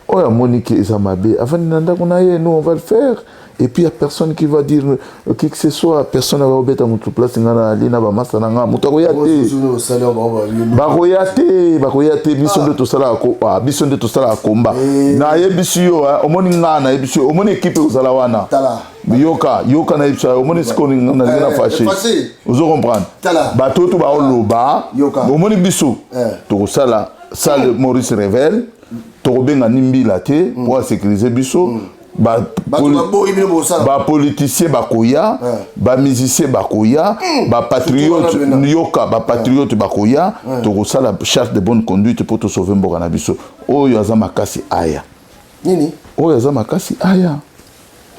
Oh, la Monique et Zamabé, avant de nous, on va le faire. Et puis, il n'y a personne qui va dire qui que ce soit. Personne ne va mettre à notre place. Il y a des gens qui vont bakoyate biso de tosala ko biso de tosala komba na yebisiyo omoni nga na yebisiyo omoni équipe uzala wana yoka na yebisiyo omoni siko na na fâché vous comprendre bato to ba oloba omoni biso to sala salle Maurice Revel to benga nimbila te pour sécuriser biso ba politicien bakoya ba musicien bakoya ba patriote yoka ba patriote bakoya to ça la charte de bonne conduite pour te sauver mboka na biso oyo aza makasi aya nini oyo aza makasi aya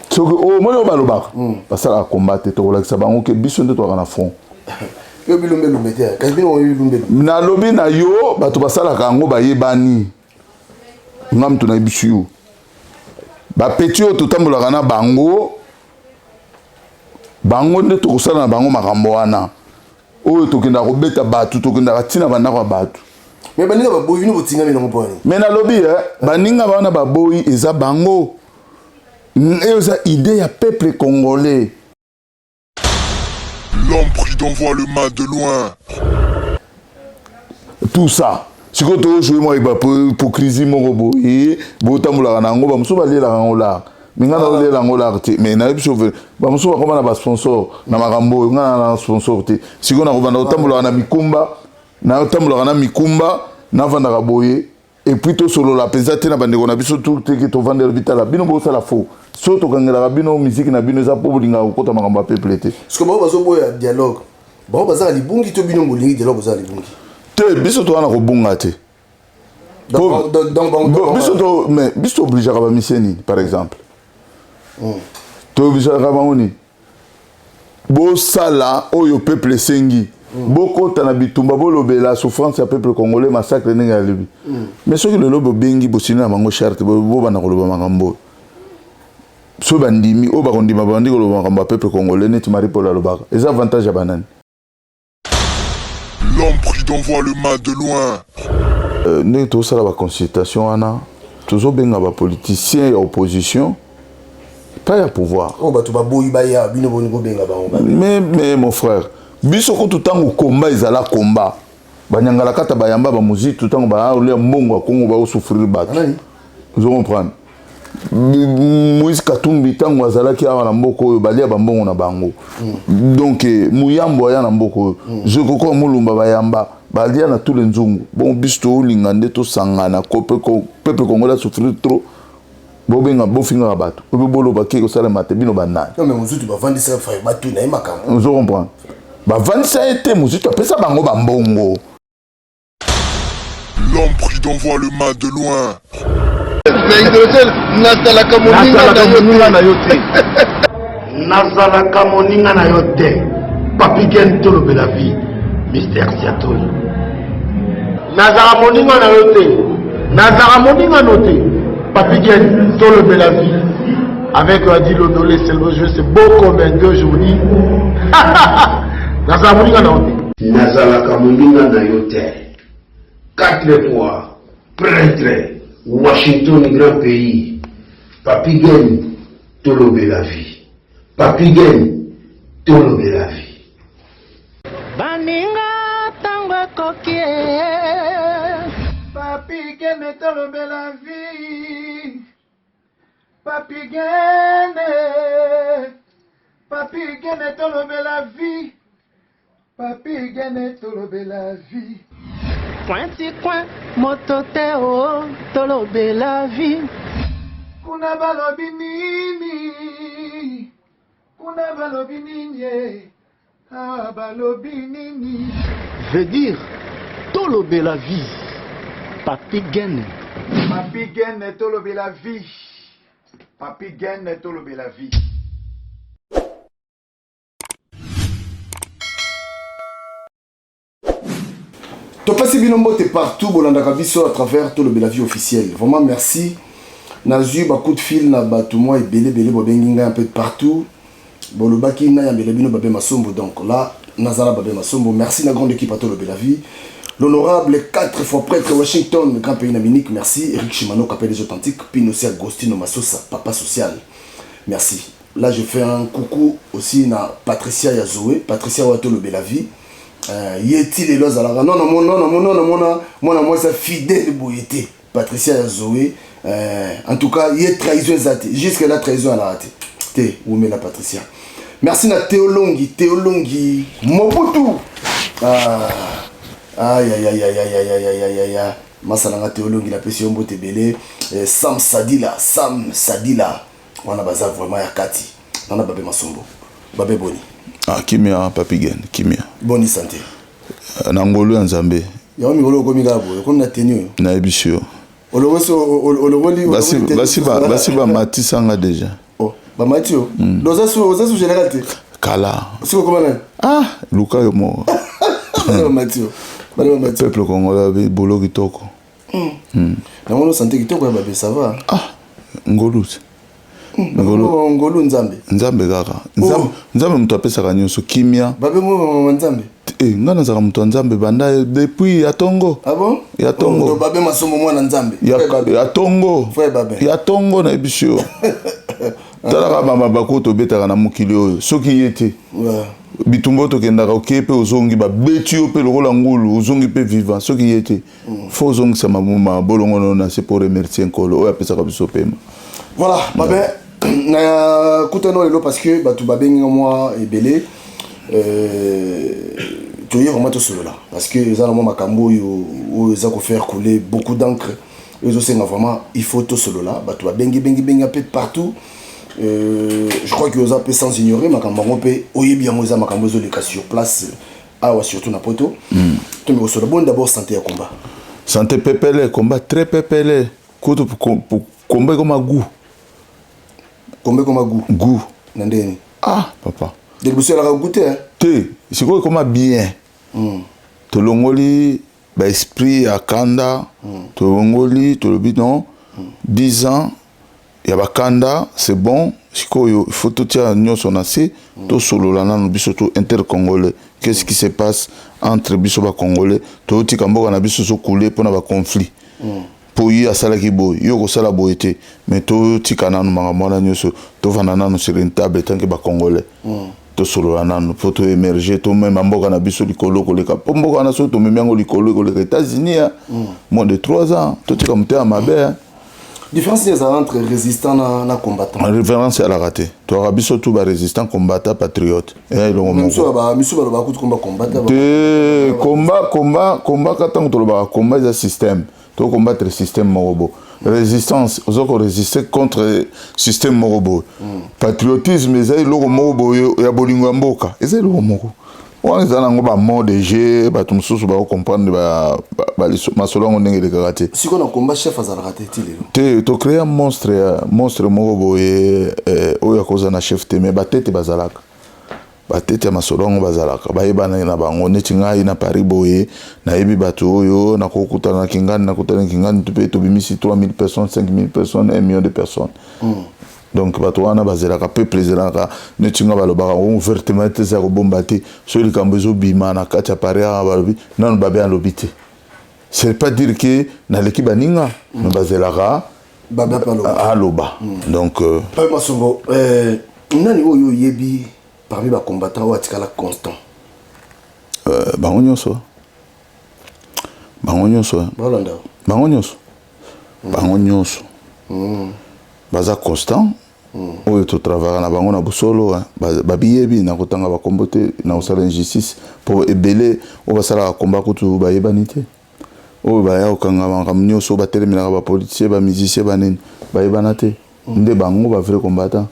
soki o moyo balobaka basala combattre to kolakisa bango ke biso nde to na front yo bilombe lumbete kasi yo bilombe na lobi na yo bato basala kango bayebani ngam to na bisu ba petit oyo totambolaka na bango nde tokosala na bango makambo wana oyo tokendaka kobeta bato tokendaka ntina bandako ya bato me baninga baboyi bino botingami nango mpo wani me nalobi baninga bawana baboyi eza bango eyo eza idée ya peuple congolais. L'homme prudent voit le mal de loin. Tout ça si vous avez joué moi pour crise mon robot et vous tambola na ngo ba muso ba lela ngo la minga na lela ngo la mais na biso ba muso ba koma na sponsor na makambo nga na sponsor te si vous na ko banda tambola na mikumba na tambola na mikumba na vanda ka boye et puis to solo la pesate na bande ko na biso tout te to vendre vitala bino bo sala faux so to kangela bino musique na bino za po bolinga ko ta makambo peuple te parce que ba bazo boya dialogue ba baza libungi to bino bolingi dialogue za libungi biso to wana ko bunga te biso obligé à miseni par exemple to obligé à baoni bo sala oyo peuple sengi boko tana bitumba bolobela souffrance ya peuple congolais massacre nenga ya libi mais soki le lobo bengi bosina bango charte bo bana koloba makambo so bandimi o ba kondima bandi koloba makambo peuple congolais neti mari pour la lobaka les avantages ya banane. L'homme prudent voit le mal de loin. Nous avons la consultation, tous les politiciens et l'opposition, pas le pouvoir. Mais mon frère, biso ko tout temps au combat, ils allaient combat. Banyangala kata bayamba ba musique tout temps ba ole mbongo Kongo ba souffrir bato. Vous comprenez? Moïse Katumbi tango azalaki awa na mboko oyo balia bambongo na bango donc muyambo ya na mboko je koko mulumba bayamba balia na tous les nzungu bon bisto linga nde to sangana peuple congolais souffrir trop bobenga bofinga bato obe bolo bakeko sala mate bino banani non mais muzutu bavandisa fa bato na makambo vous comprenez bavandisa ete muzutu apesa bango bambongo. L'homme prudent voit le mal de loin. Nazalaka moninga na yote Papi Gen tolobe la vie Mystère Siatoli Nazala moninga na yote Nazala moninga noté Papi Gen tolobe la vie avec Adi Lodolé c'est le jeu c'est beau comme un deux journées Nazala moninga na yote Nazalaka moninga na yote 4 fois prêtre Washington, grand pays. Papi Gen, tolobe la vie. Papi Gen, tolobe la vie. Baninga tango kokie. Papi Gen, tolobe la vie. Papi Gen, tolobe la vie. Papi Gen, tolobe la vie. Pointi coin, mototeo, tolobe la vie. Kuna balobi nini, kuna balobi nini, ah balobi nini. Veut dire, tolobe la vie. Papi Gen. Papi Gen, tolobe la vie. Papi Gen, tolobe la vie. Topasi binombo te partout bolandaka biso à travers tout le la vie officielle. Vraiment merci. Nazu ba coup de fil na bato moi et belé bobenginga un peu de partout. Bolobaki na ya belé bino babé masombo donc là Nazara babé masombo. Merci la grande équipe à tout le la vie. L'honorable 4 fois prêtre Washington, grand pays d'Amérique, merci. Eric Chimano, Capel des Authentiques, Pinochet Agostino Massosa, papa social, merci. Là, je fais un coucou aussi à Patricia Yazoé, Patricia Wato le Belavi. Yeti les lois à la moi ça fidèle boyété. Patricia Yazoé. En tout cas, il y a trahison zate. Jusqu'à la trahison à la raté. Té, où met la Patricia. Merci à Théolongi, Mobutu. Aïe. Masalanga Théolongi, la pression bote belé. Sam Sadila. On a bazar vraiment à Kati. On a Babé Masombo. Babé Boni. Ah, Kimia, Papigen, Kimia. Bonne santé. Nangolo en Zambé. Y'a un migolo comme Gabo, comme la tenue. Na ebisio. Basi ba matisanga déjà. Oh, ba matio. Doza su général. Kala. Siko comment là? Ah, Luka yo mo. Matio. Peuple congolais be bolo kitoko. Na mono santé kitoko ya babe ça va. Ah, ngolu. Ngolu Nzambe kaka. Nzambe mtu apesa nyonso kimia. Babe mo Nzambe. Ngana zaka mtu Nzambe banda depuis ya Tongo. Ah bon? Ya Tongo. Babe masomo mwana Nzambe. Ya Tongo. Frère babe. Ya Tongo na ebisio. Tala mama bakoto betaka na mukili oyo. Soki yete. Ouais. Bitumbo to kendaka okepe ozongi ba beti yo pe lokola ngulu ozongi pe vivant soki yete. Faut ozongi sa mama bolongo na c'est pour remercier Nkolo oyo apesa ka biso pema. Voilà, babe. Na kutano lelo parce que batu babenga moi ebele tu y vraiment tout solo là parce que les allemands makambo yo za ko faire couler beaucoup d'encre et je sais vraiment il faut tout solo là batu babengi un peu partout je crois que oza peu sans ignorer makambo ngopé oyebi yango za makambo zo le cas sur place awa surtout na poto to me solo bon d'abord santé ya combat santé pepele combat très pepele koto combat comme un goût combat comme un goût nandeni ah papa de vous la goûter hein te c'est quoi comme bien to longoli ba esprit akanda to longoli to le bidon 10 ans ya bakanda c'est bon sikoyo il faut tout tia nyonso na se to solo la nanu biso to intercongolais qu'est-ce qui se passe entre biso ba congolais to tika mboka na biso so couler pona ba conflit pour y asalaki boy yo ko sala boyete mais to tika nanu makamona nyonso to vana nanu sur une table tant que ba congolais to solo la nanu faut to émerger to même mboka na biso likolo ko leka mboka na so to memango likolo ko leka États-Unis moins de 3 ans to tika mtea mabe différence entre résistant na combattant. En référence à la raté. Tu as biso tout ba résistant combattant patriote. Et le moment. Miso ba combattant. De combat quand to ba combat le système. To combattre le système morobo. Résistance, aux autres résister contre le système morobo. Patriotisme, c'est le morobo ya bolingo mboka. Et c'est le morobo. On est dans un mot de jeu, bah tout le monde va comprendre ma selon on est de karaté. Si on a combat chef à karaté, tu crées un monstre morobo et oya koza na chef te mais batete bazalaka. Batete ma selon bazalaka. Ba yeba na bango netinga ina Paris boye na yebi bato oyo na kokuta na kingani tu peux to bimisi 3000 personnes, 5000 personnes, 1 million de personnes. Donc bato wana bazela ka peuple zelaka netinga balobaka ouvertement teza ko bombate so likambezo bima na kati appareil balobi non babé alobité c'est pas dire que na l'équipe baninga mais bazelaka babé aloba donc pas masongo nani oyo yebi parmi ba combattants ou atikala constant bango nyonso baza constant oyo to travailler na bango na busolo babiyebi na kotanga bakombote na osala injustice pour ebele o basala combat kutu bayebani te oyo baya okanga makambo nyonso batelemelaka bapoliticien bamusicien banini bayebana te nde bango ba vrai combattant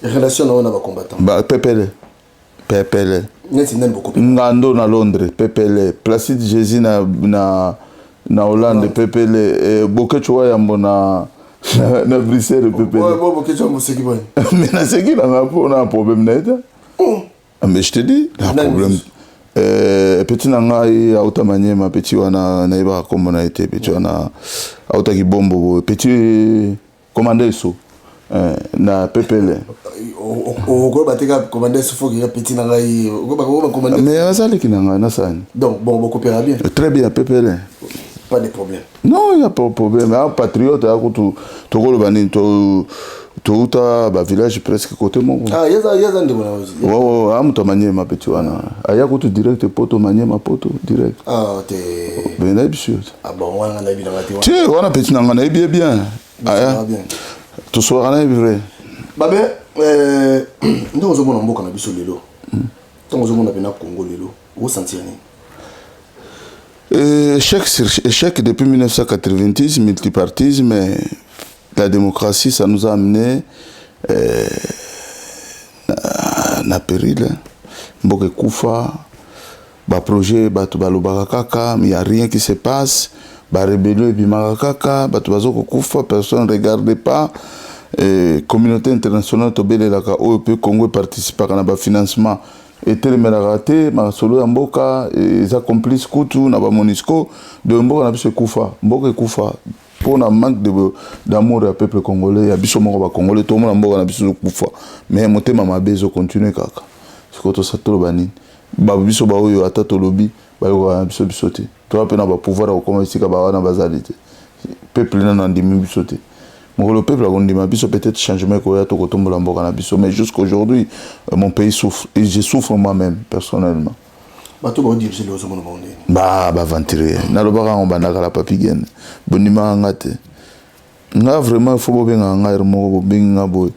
relation na combattant pepele ngando na Londres pepele Placide Jésus na Hollande pepele bokecho yambo na Bruxelles pepele mais na c'est qui là un problème net mais je te dis un problème petit nanga auta maniema petit wana na iba comme on a été petit wana auta ki bombo petit commandé so na PPL. Au bateka commander ce faut qu'il y a petit na ngai. Mais azali kinanga na sani. Donc bon coopérer bien. Très bien PPL. Pas de problème. Non, il n'y a pas de problème. Un patriote, tu as un village presque côté moi. Ah, il y a un de moi aussi. Ouais, ouais, tu as manié ma petite wana. Il y a côté direct, poto, manié ma poto, direct. Ah, t'es. Ben, là, bien ah, bon, moi, on a vu dans la télé. Tiens, on a petit n'en a bien, bien. Ah, bien. Tout soir, on a vrai. Bah, ben, nous, on a vu dans la sur l'élo. Quand on a vu dans le Congo, l'élo, où sentir échec depuis 1990, multipartisme, la démocratie, ça nous a amené à péril. Mboke Koufa, projet, mais il n'y a rien qui se passe. Rébellion, Koufa, personne ne regardait pas. Communauté internationale, le Congo participe à un financement. Et tellement raté, ma solo Mboka, ils accomplissent Koutou, na ba Monisco, de Mboka na biso Koufa, Mboka Koufa. Pour un manque d'amour au peuple congolais, il y a biso Mboka congolais, tout le monde Mboka na biso Koufa. Mais monter ma bezo continue kaka. C'est quoi tout ça tout bani. Ba biso ba oyo atato lobby, ba yo biso bisoté. Toi pe na ba pouvoir au comment ici ka ba wana bazalité. Peuple na ndimi bisoté. Le peuple a dit peut-être changement mais jusqu'aujourd'hui, mon pays souffre et je souffre moi-même personnellement. Bah tu vas dire c'est le monde. Bah ventilé. Na le bara on banaka la papigène. Bonima ngate. Nga vraiment faut bien nga irmo binga boy.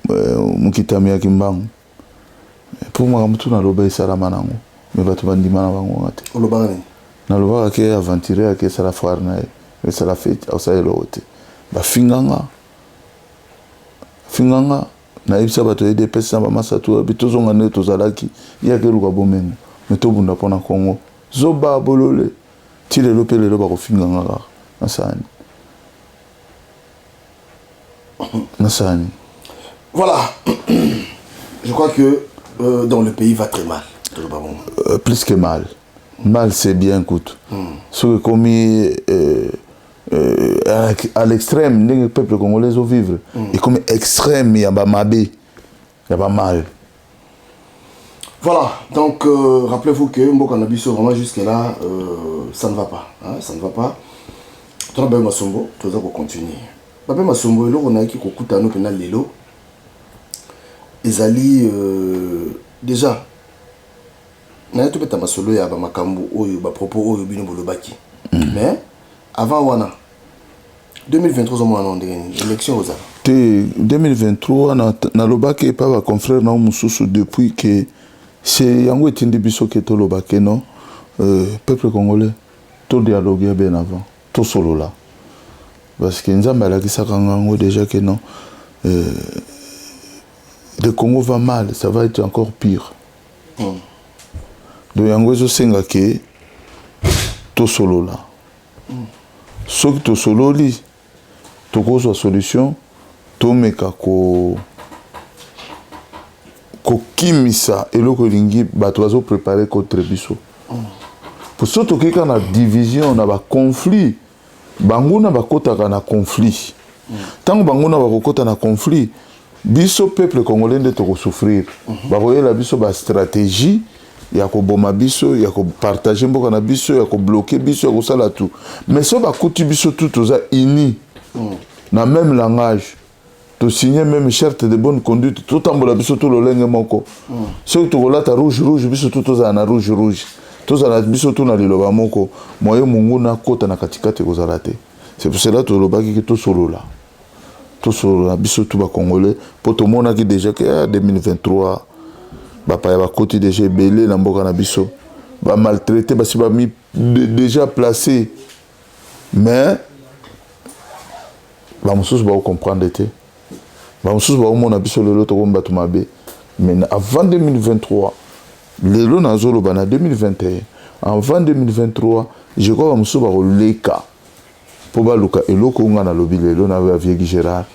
Mukitami ya kimbangu. Pour moi mutu na loba salama nango. Mais batu bandima na bango ngate. O loba ni. Na loba ke aventurer ke sala foire na. Et ça la fait au ça l'autre. Finganga na ibisa bato ede pesa ba masatu bitozonga ne tozalaki ya ke luka bomengo meto bunda pona Congo zoba bolole ti lelo pe lelo ba ko finganga na sani. Voilà. Je crois que dans le pays va très mal. Plus que mal. Mal c'est bien écoute. Ce que commis à l'extrême, le peuple congolais doit vivre. Et comme extrême, il y a pas mal. Il y a pas mal. Voilà, donc rappelez-vous que Mboka Nabiso, vraiment jusque-là, ça ne va pas. Hein, ça ne va pas. Tu as bien Masombo, tu dois continuer. Babé Masombo, on a qui kokuta no penal lelo. Ezali déjà. Na tout beta masolo ya ba makambo oyo ba propos oyo bino bolobaki. Mais avant wana 2023 on a une élection aux 2023 na lobaki pas ba confrère na mususu depuis que c'est yango etindi biso ke to lobaki non peuple congolais to dialoguer bien avant to solo là parce que nzamba la kisaka ngango déjà que non le Congo va mal, ça va être encore pire. Donc yango zo senga ke to solo là. Ce qui to solo li to cause solution to meka ko kimisa eloko lingi bato bazo préparer contre biso. Pour surtout que quand on a division na ba conflit banguna bakotaka na conflit. Tant banguna bakota na conflit biso peuple congolais nde to souffrir. Ba koyela biso ba stratégie ya ko boma biso ya ko partager mboka na biso ya ko bloquer biso ya ko sala tout. Mais so ba kuti biso tout oza uni na même langage. To signer même charte de bonne conduite tout ambola biso tout lolenge moko. So to kolata rouge rouge biso tout oza na rouge rouge. Tous à biso tout na liloba moko moyo munguna kota na katikati kozala te. C'est pour cela to lobaki que tout solo là. Tout solo là biso tout ba congolais pour tout monde qui déjà que 2023 ba pa ya ba koti déjà belé na mboka na biso ba maltraité ba si ba mi déjà placé mais ba mususu ba comprendre te ba mususu ba mona biso lelo to komba to mabe mais avant 2023 lelo na zolo bana 2021 avant 2023 je crois mususu ba leka pour ba luka eloko nga na lobi lelo na Vieux Gérard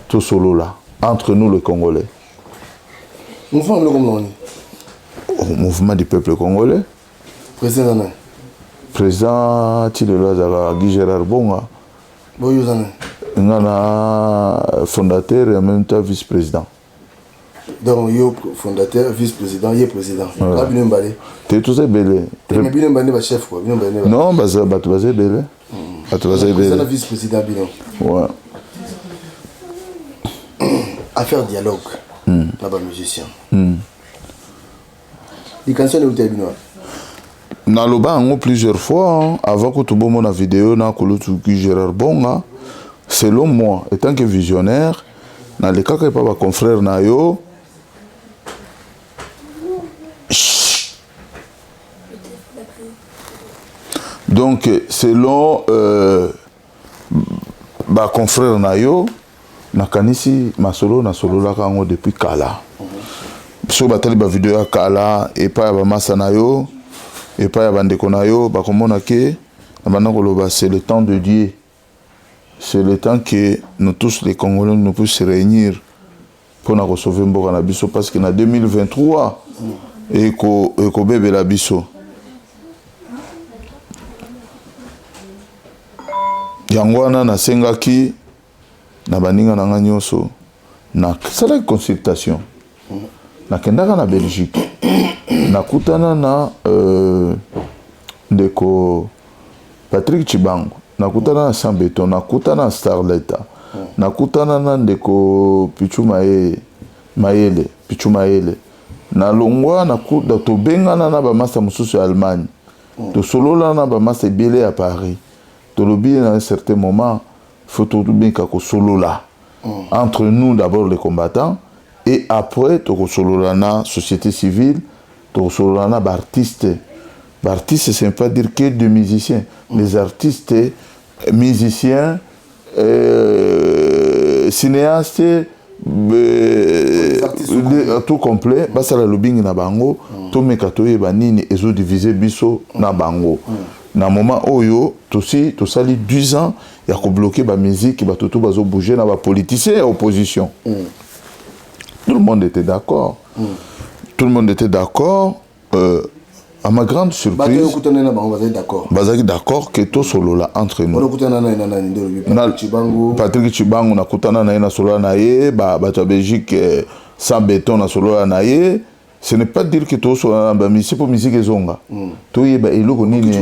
tout solo là entre nous les Congolais. Mouvement du peuple congolais. Président Tilelo Zala Guy Gérard Bonga. fondateur et en même temps vice-président. Donc, yo fondateur, vice-président, yo président. Ah, bien emballé. T'es tous belé. Mais bien emballé, ma chef, quoi. Bien emballé. Non, bah, tu vas belé. Tu vas belé. C'est la vice-président, bien. Ouais. Affaire dialogue. Là-bas, musicien. Les cantions de l'hôtel, bien. Naloba en plusieurs fois, avant que tu vois la vidéo, na kolotuki Gérard Bonga, selon moi, étant que visionnaire, dans les cas que pas confrère na yo, donc selon ba confrère na yo, nakanisi masolo na solo la kango depuis kala. So batali ba vidéo ya kala et pas ba masa na yo. Et pas à Bandekonayo, c'est le temps de Dieu. C'est le temps que nous tous les Congolais nous puissions se réunir pour nous sauver Mboka na biso parce qu'en 2023 et ko bébé la biso. Yangwana na sengaki na baninga na nganyoso na sala consultation. Na kendaka na Belgique. Nakutana na ndeko Patrick Chibangu, nakutana na Sambeton, nakutana na Starleta, nakutana na ndeko Pichu Mayele, Pichu Mayele. Na longwa nakuta to bengana na ba master mususu ya Allemagne. To solola na ba master belé à Paris. To lobi à un certain moment faut tout bien ko solola. Entre nous d'abord les combattants et après to solola na société civile. Solana artistes. Artistes, c'est pas dire que des musiciens. Les artistes, musiciens, cinéastes, tout complet. Basa la lobbying na bango, to mekatoye banini ezo diviser biso na bango. Na moment oyo, to sali 10 ans, ya ko bloquer ba musique, ba toto bazo bouger na ba politiciens et opposition. Tout le monde était d'accord. Tout le monde était d'accord. À ma grande surprise, d'accord que tout solo là entre nous. Patrick Chibangu na kutana na solo na ye, bato Belgique sans béton na solo na ye. Ce n'est pas dire que tout solo na musique pour musique ezonga. To ye ba eloko nini.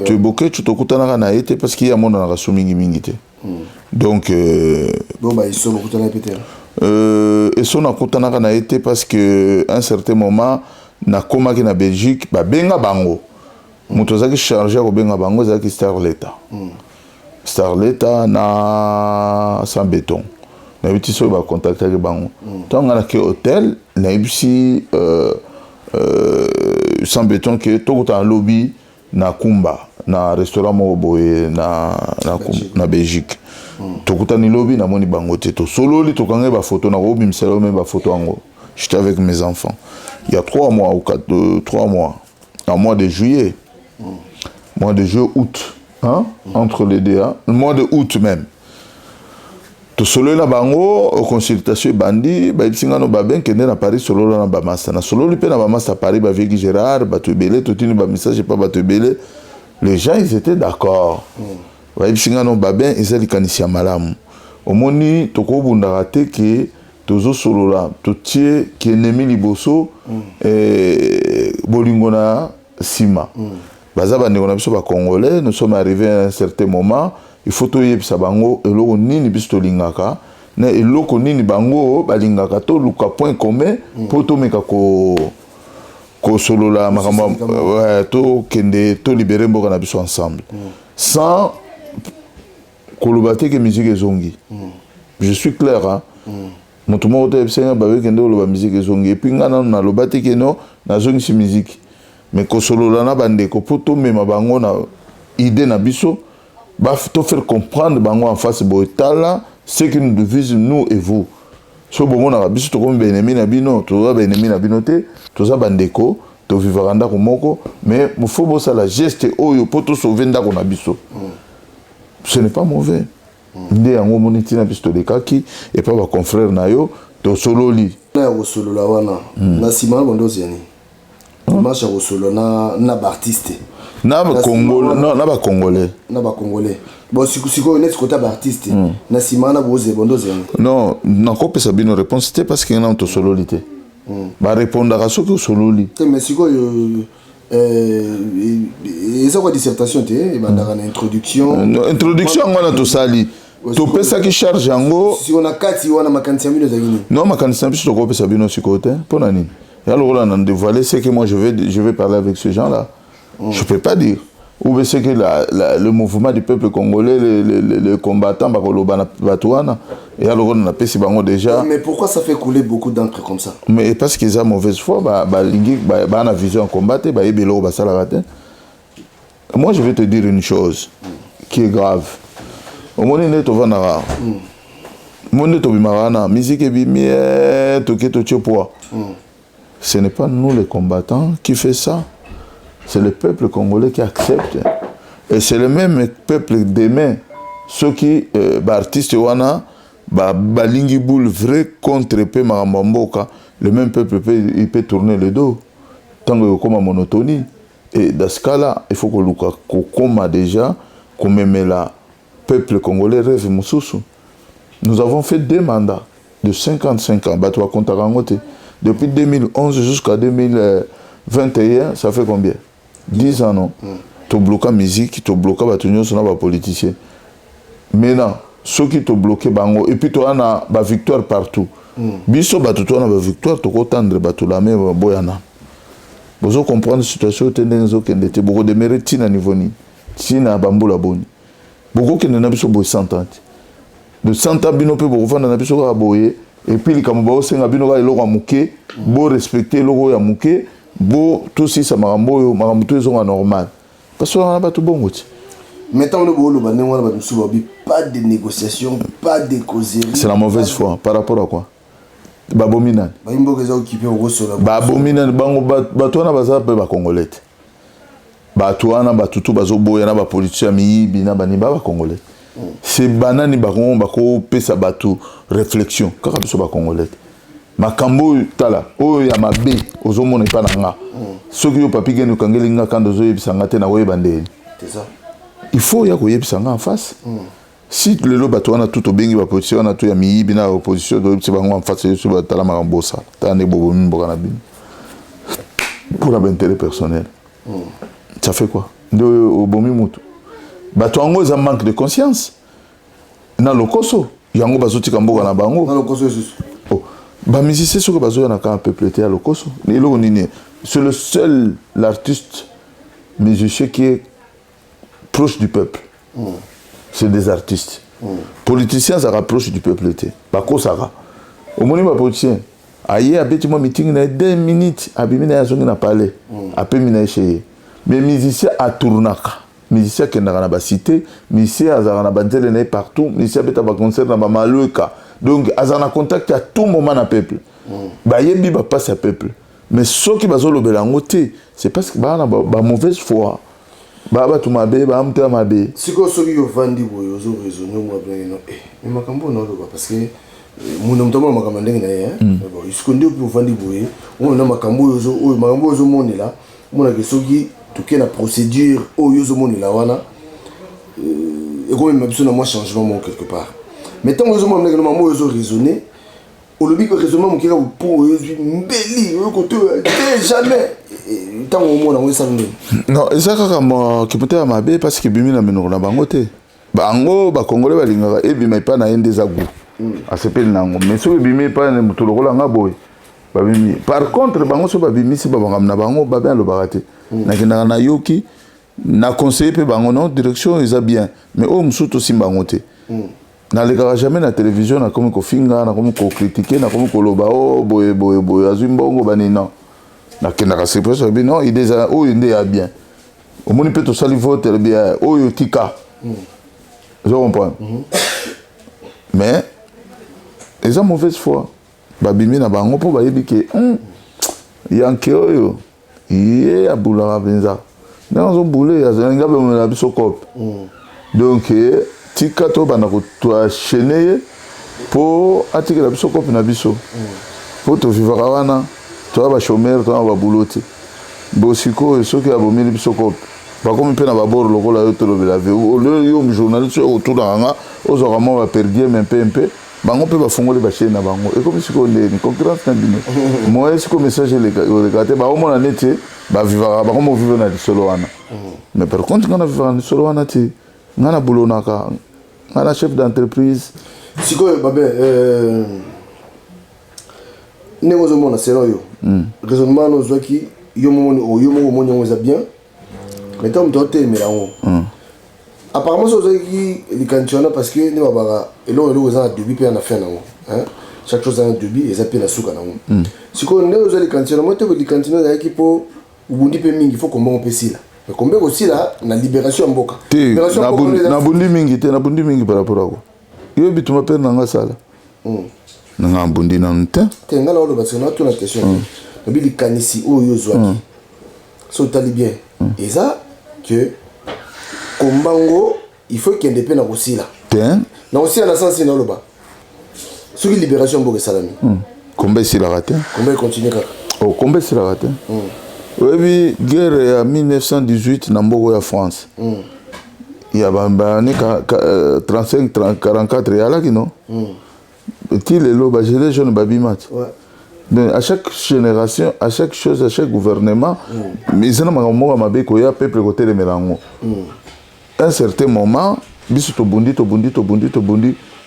Tu boké tu to kutana na ye parce qu'il y a mon na raso mingi mingi te. Donc bon ba iso kutana péter. Et son akutana na été parce que à un certain moment na koma ki na Belgique ba benga bango moto zaki chargé ko benga bango zaki Starleta na sans béton na biti so ba contacter ke bango tant na ke hôtel na ibisi sans béton que tout en lobby na Kumba na restaurant mo boye na Belgique. Tokutani lobby na moni bango te to solo li tokanga ba photo na robi mselo même ba photo ango. J'étais avec mes enfants. Il y a 3 mois ou 3 mois. En mois de juillet. Mois de juillet août, hein, entre les deux, hein, le mois de août même. To solo na bango consultation bandi ba ipsingano ba ben kende na Paris solo na ba massa na solo li pe na ba massa Paris ba avec Gérard ba to belé to tini ba message pas ba to belé. Les gens ils étaient d'accord. Baïbsingano babin ezali kanisia malamu omoni tokobunda te ke tozo solola totie ki ennemi liboso bolingo na sima baza bandeko na biso ba congolais nous sommes arrivés à un certain moment il faut toyebisa bango eloko nini biso tolingaka na eloko nini bango balingaka to luka point commun po tomeka ko solola makambo to kende to libérer mboka na biso ensemble sans kolobate que musique ezongi. Je suis clair hein. Mon tout monde est bien bavé kende koloba musique ezongi et puis ngana na lobate que non na zongi si musique mais ko solola na bande ko poto mema bango na idée na biso ba to faire comprendre bango en face boetala ce que nous devons nous et vous. So bongo na biso to comme benemi na bino to benemi na binote to za bandeko to vivaranda ko moko mais il faut bossa la geste oyo poto sauver ndako na biso. Ce n'est pas mauvais. Ndé yango moniti na biso de kaki et pas ba confrère na yo to solo li. Na ko solo la wana. Na sima bondo ziani. Marche ko solo na artiste. na ba Congolais non na ba Congolais bon siko net côté artiste na simana boze bondo zengo non na ko pesa bino réponse c'était parce que na to sololité ba répondre à ce que sololi mais siko ça quoi dissertation té bandaka na introduction ngana to sali to pesa ki charge yango si on a 4 wana makanisa bino za nini non makanisa biso to ko pesa bino siko te pona nini ya lo la nan dévoiler c'est que moi je vais parler avec ces gens là je peux pas dire ou bien c'est que le mouvement du peuple congolais les combattants batouana et alors on a pesi bango déjà mais pourquoi ça fait couler beaucoup d'encre comme ça mais parce qu'ils ont mauvaise foi na vision en combattre ebelo ba sala te moi je vais te dire une chose qui est grave au monde ne to vanara monde to bimarana musique bimie to keto chopoa ce n'est pas nous les combattants qui fait ça. C'est le peuple congolais qui accepte. Et c'est le même peuple demain. Ceux qui, artistes wana, balingi boule vrai contre pe maramboka, le même peuple il peut tourner le dos. Tant que comme monotonie. Et dans ce cas-là, il faut que nous comme déjà, comme même le peuple congolais rêve Moussoussou. Nous avons fait 2 mandats de 55 ans. Depuis 2011 jusqu'à 2021, ça fait combien? 10 ans, non? Tu bloques la musique, tu bloques les politiciens. Maintenant, ceux qui te bloquent, et puis tu as une victoire partout. Biso, tu as une victoire, tu as une victoire, vous comprenez la situation, tu as beaucoup de mérite à niveau ni. Tina bamboula boni. Beaucoup qui n'ont pas 100 ans. De 100 ans, bino pe beaucoup fana na biso ka boye. Et puis les Kamabo senga bino ka eloko amuke, bo respecter eloko ya muke. Bon, tout si ça m'a tout ils ont normal. Parce qu'on a pas tout bon. Maintenant, pas de négociation, pas de causerie. C'est la mauvaise foi. Par rapport à quoi? Babominan. Babominan, Batouana Baza, Congolais. Batouana, Batutu, Bazo Boyana, Bapolitia, Bina, Baniba, Congolais. C'est banani Baron, Bako, Pesa Batou, réflexion. Karabiso, Congolais. Makambo tala o ya mabe ozomona pa nanga soki yo papi genu kangelinga kando zo yebisanga te na oyebandeli c'est ça il faut ya koyebisanga en face si lelo bato wana tout obengi ba position na to ya miyibi na opposition do yebisa bango en face so batala makambo sa tande bobo mboka na bino pour l'intérêt personnel ça fait quoi ndo obomi mutu bato ango za manque de conscience na lokoso yango bazotika mboka na bango na lokoso musicien ce que bazoya na ka peuple te à lokoso c'est le seul l'artiste musicien qui est proche du peuple c'est des artistes politiciens ça rapproche du peuple te bako sara au moni ba politicien aye abeti mo meeting na 2 minutes abimina ya zongi na parler apemi na essayer mais musicien a tournaka musicien qui na ba cité musicien azara na bandele na partout musicien beta ba concert na ba maluka. Donc, ils ont contact à tout moment dans le peuple. Ils ne passe au peuple. Mais ceux qui ont le c'est parce qu'ils ont une mauvaise foi. Ils ont une mauvaise foi. Si vous avez vendu, vous avez raisonné. Mais parce que nous avons dit que la procédure changement quelque part. Mais tant que vous avez raisonné, au lobby que raisonnement pour jamais tant au moins ça non et ça comme qui peut être mabe parce que bimi na meno na bango te bango ba congolais ba lingaka et bima pas na ende za goût a sepel nango mais so bimi pas na mutu lokola nga boy ba bimi par contre bango so ba bimi si ba na bango ba bien lo barate na kinaka na yoki na conseiller pe bango non direction ils a bien mais au msuto si bango te na lekaka jamais na télévision na comme ko finga na comme ko critiquer na comme ko loba oh boy azumbongo bani non na kenaka c'est pour ça non il déjà oh il est bien au moins peut to sali vote bien oh yotika je comprends mais ils ont mauvaise foi babimi na bango po ba yebi ke yanke oyo yé abula benza na zo boule ya zenga be na biso cop donc tika to bana ko to chaîner pour atikela biso cop na biso pour to vivre wana to ba chômeur to ba bouloti bosiko soki abomeli biso cop bakomi mpe na babor lokola yo tolobela ve yo journaliste autour na nga ozwaka mwa baperdie me mpe bango mpe bafongoli bachaine na bango ekomi sikoyo ndeni concurrence na bino moye sikoyo message oleka te baomona neti bavivaka bakoma vivre na lisolo wana mais par contre nga na vivaka na lisolo wana te nga na bulonaka nga na chef d'entreprise sikoyo babe ndenge ozomona selon yo raisonnement no ozwaki yo moko omoni yango eza bien mais ntango moto otelemela yango apparemment so ozwaki likanisi wana parce que nde babaka eloko eza na début mpe ya na fin nango chaque chose eza na début eza mpe na suka nango sikoyo ndenge ozwa likanisi wana mo te likanisi no ezalaki mpo obundi mpe mingi fo kombango mpe sila mais kombe kosila na libération ya mboka te nabundi mingi par rapport ako yo bituma mpe nanga sala nanga mbundi nanu te nga na oloba sika naatuna question lobi likanisi oyo ozwaki so otali bien eza que kombango il faut kende mpe na kosila te na kosila na sensi na oloba soki libération mboka esalami komba esilaka te komba econtinue kaka komba esilaka te oyebi guerre ya 1918 na mboka ya France ya bani 35-44 eyalaki no ti lelo bagele jeune babima ti donc à chaque génération à chaque chose à chaque gouvernement eza na makambo moko ya mabe koya peuple kotelemela yango un certain moment biso tobundi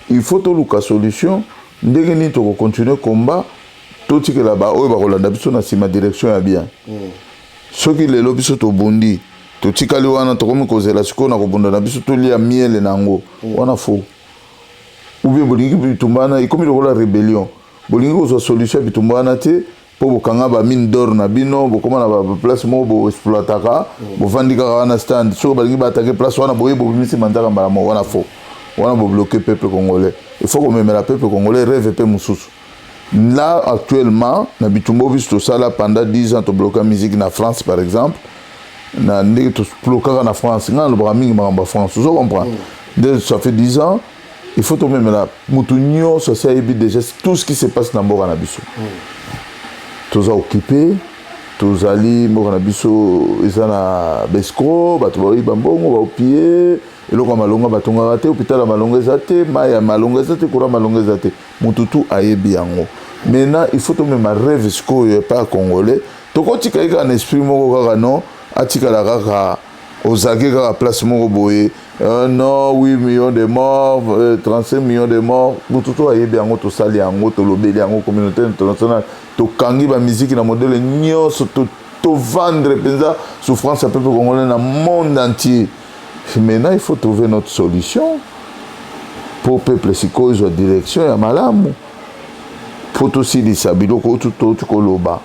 il faut toluka solution ndenge nini tokocontinue komba totikela baoyo bakolanda biso na nsima direction ya bien soki lelo biso tobundi totikali wana tokomi kozela sikoyo na kobunda na biso tolia miele nango wana fo oubien bolingi bitumba wana ekomi lokola rébellion bolingi kozwa solution ya bitumba wana te mpo bokanga bamine d'or na bino bokoma na baplace moko boexploitaka bovandi kaka wana stand soki balingi baatake place wana boye bobimisi manzaka mbala moko wana fo wana bobloke peuple congolais il faut komemela peuple congolais rêve mpe mosusu là actuellement na bitumba biso tosala pendant 10 ans tobloka musique na France par exemple na ndenge toblokaka na France nga nalobaka mingi makambo ya France ozo comprendre ça fait 10 ans il faut tomemela motu nyonso asi ayebi déjà tout ce qui se passe na mboka na biso toza occupé tozali mboka na biso eza na bescro bato baoyiba mbongo baopie eloko ya malongo batongaka te hôpital ya malongo eza te mai ya malongo eza te courant malongo eza te motu tu ayebi yango maintenant il faut tomema rêve sikoyo epa ya congolais tokotika ye kaka na esprit moko kaka non atikala kaka ozalaki kaka place moko boye non 8 millions de morts 35 millions de morts motu to ayebi yango tosali yango tolobeli yango communauté internationale tokangi bamiziki na modele nyonso tovendre mpenza souffrance ya peuple congolais na monde entier maintenant il faut trouver notre solution pour peuple sikoyo ezwa direction ya malamu mpo tosilisa biloko oyo tukoloba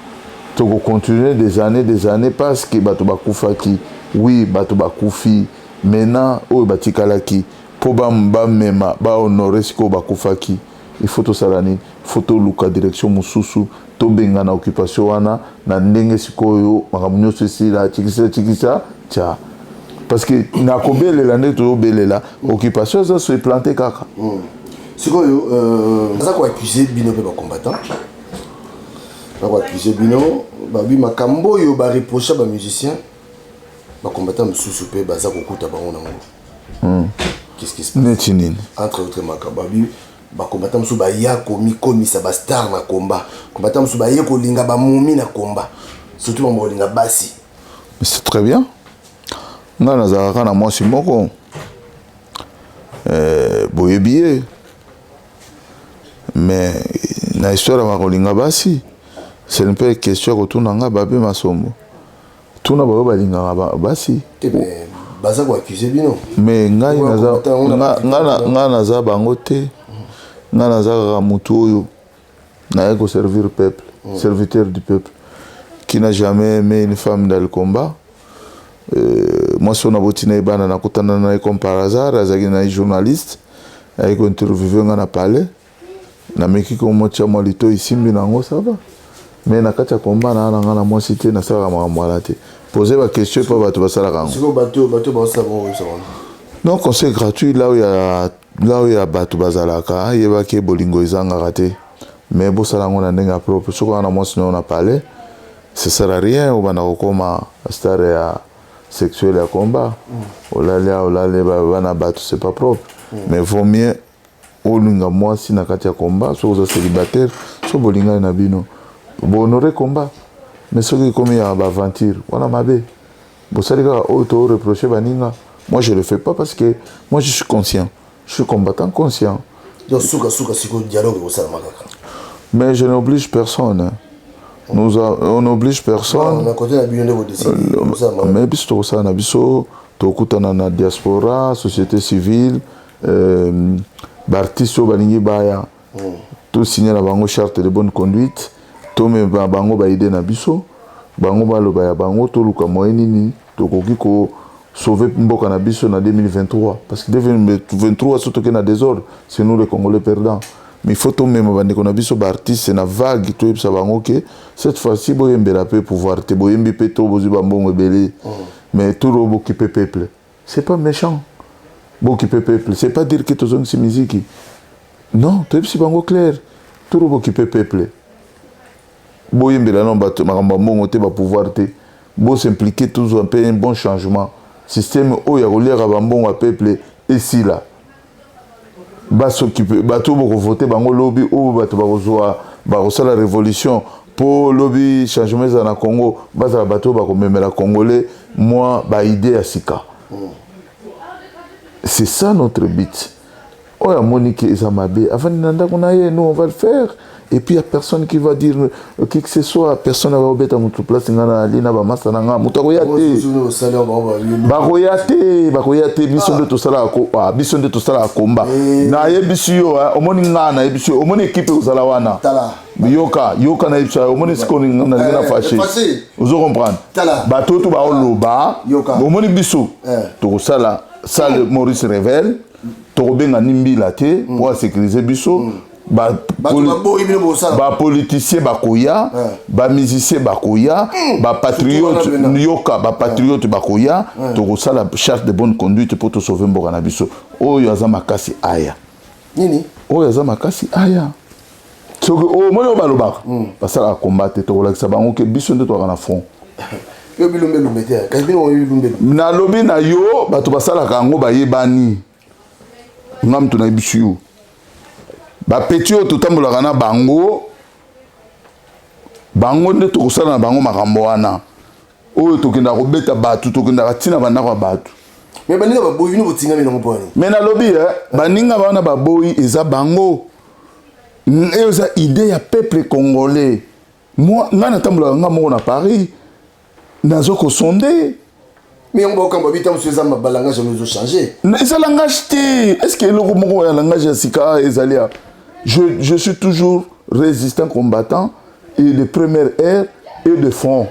tokocontinue des années parce que bato bakufaki oui bato bakufi maintenant oyo batikalaki mpo bamema bahonore sikoyo bakufaki il faut tosala nini il faut toluka direction mosusu tobenga na occupation wana na ndenge sikoyo makambo nyonso esila tikisa tia parce que nakobelela nde tozobelela occupation eza so eplante kaka sikoyo naza koaccuse bino mpe bacombattant bakoaccuse bino babi makambo oyo bareprocha bamusicien bacombattant mosusu mpe baza kokuta bango nango qu'est-ce qui se passe neti nini entre autres makambo babi bacombattant mosusu baya komikomisa bastar na komba combattant mosusu baye kolinga bamumi na komba surtout bango kolinga basi c'est très bien nga nazalaka na mwasi moko boyebi ye mais na histoire ya kolinga basi c'est un peu question ya kotuna nga babe masombo tuna bayo balingaka basi baza koaccuse bino mais ngai nga naza bango te nga naza kaka motu oyo naye koservir peuple serviteur du peuple qui n'a jamais aimé une femme dans le combat moi si on a botina ebana nakutana naye comme par hasard azalaki naye journaliste aye kointerviewe nga na palais nameki komotia mwa lito isimbi nango sava mais na kati ya komba na nga na mwasi te nasalaka makambo wana te poser baquestion mpo bato basalaka yango non conseil gratuit là où ya bato bazalaka yebaki bolingo ezangaka te mais bosala yango na ndenge ya propre soki wana mwasi nao na palais ça sert à rien obanda kokoma star ya sexuel à combat. Olale bana batu c'est pas propre. Mais vaut mieux olinga moi si na kati ya combat, so oza célibataire, so bolinga na bino. Bo honorer combat. Mais ce qui comme ya ba aventure, wana mabe. Bo salika auto reprocher baninga. Moi je le fais pas parce que moi je suis conscient. Je suis combattant conscient. Donc souka siko dialogue au salama kaka. Mais je n'oblige personne. Hein. On n'oblige personne. On a côté la bino de décider. Mais biso ça na biso tokutana na diaspora, société civile, artistes balingi baya. Tout signer la bango charte de bonne conduite. To me bango ba idée na biso. Bango ba lo baya bango to luka moyeni ni tokoki ko sauver mboka na biso na 2023 parce que 2023 surtout que na désordre, c'est nous les Congolais perdants. Mais il faut tout même bandeko na biso ba artiste na vague to yebisa bango que cette fois-ci boyembela pe pouvoir te boyembi pe to bozi ba mbongo ebele. Mais tout robo qui peut peuple. C'est pas méchant. Bo qui peut peuple, c'est pas dire que to zong si musique. Non, to yebisi bango clair. Tout robo qui peut peuple. Boyembela non ba makamba mbongo te ba pouvoir te. Bo s'impliquer toujours un peu un bon changement. Système où il y a relié à bambon à peuple et si là. Bas s'occuper, bateau pour voter, bango lobby ou bateau pour la révolution pour lobby changement dans le Congo, bas à bateau pour même la Congolais, moi ba idée à Sika. C'est ça notre but. Oh ya Monique et Zamabé, avant nous on va le faire. Et puis il n'y a personne qui va dire qui que ce soit, personne ne va mettre à notre place, il y a Lina Bamasa Nanga, Moutaroyate. Baroyate, bison de tout ça à combat. Na yebisio, au moins na yebisio, au moins équipe aux Alawana. Yoka na yebisio, au moins ce qu'on a fâché. Vous comprenez? Bateau tout ba oloba, au moins biso. Tout ça là, ça le Maurice révèle. Tobenga nimbi laté pour sécuriser biso. Ba politicien bakoya, ba musicien bakoya, ba patriote yoka, ba patriote bakoya, to ça la charte de bonne conduite pour te sauver mboka na biso. Oyo aza makasi aya. Nini? Oyo aza makasi aya. Soki o moyo balobaka. Basala combattre to la sabango ke biso nde to na front. Yo bilombe lumete, kasi no bilombe. Na lobi na yo bato basala kango bayebani. Ngam to na bisu. Ba petit o totambola na bango nde tokosala na bango makambo wana oyo tokenda kobeta batu tokenda katina bandako batu mais baninga baboyi no botinga mina ngoponi mais na lobi baninga bana baboyi eza bango eza idée ya peuple congolais moi ngana tambola nga moko na Paris nazo ko sonder mais on va quand babita monsieur Zamba balangage nous changer ça langage est-ce que le moko ya langage ya sika ezalia. Je suis toujours résistant combattant et de première air et de front.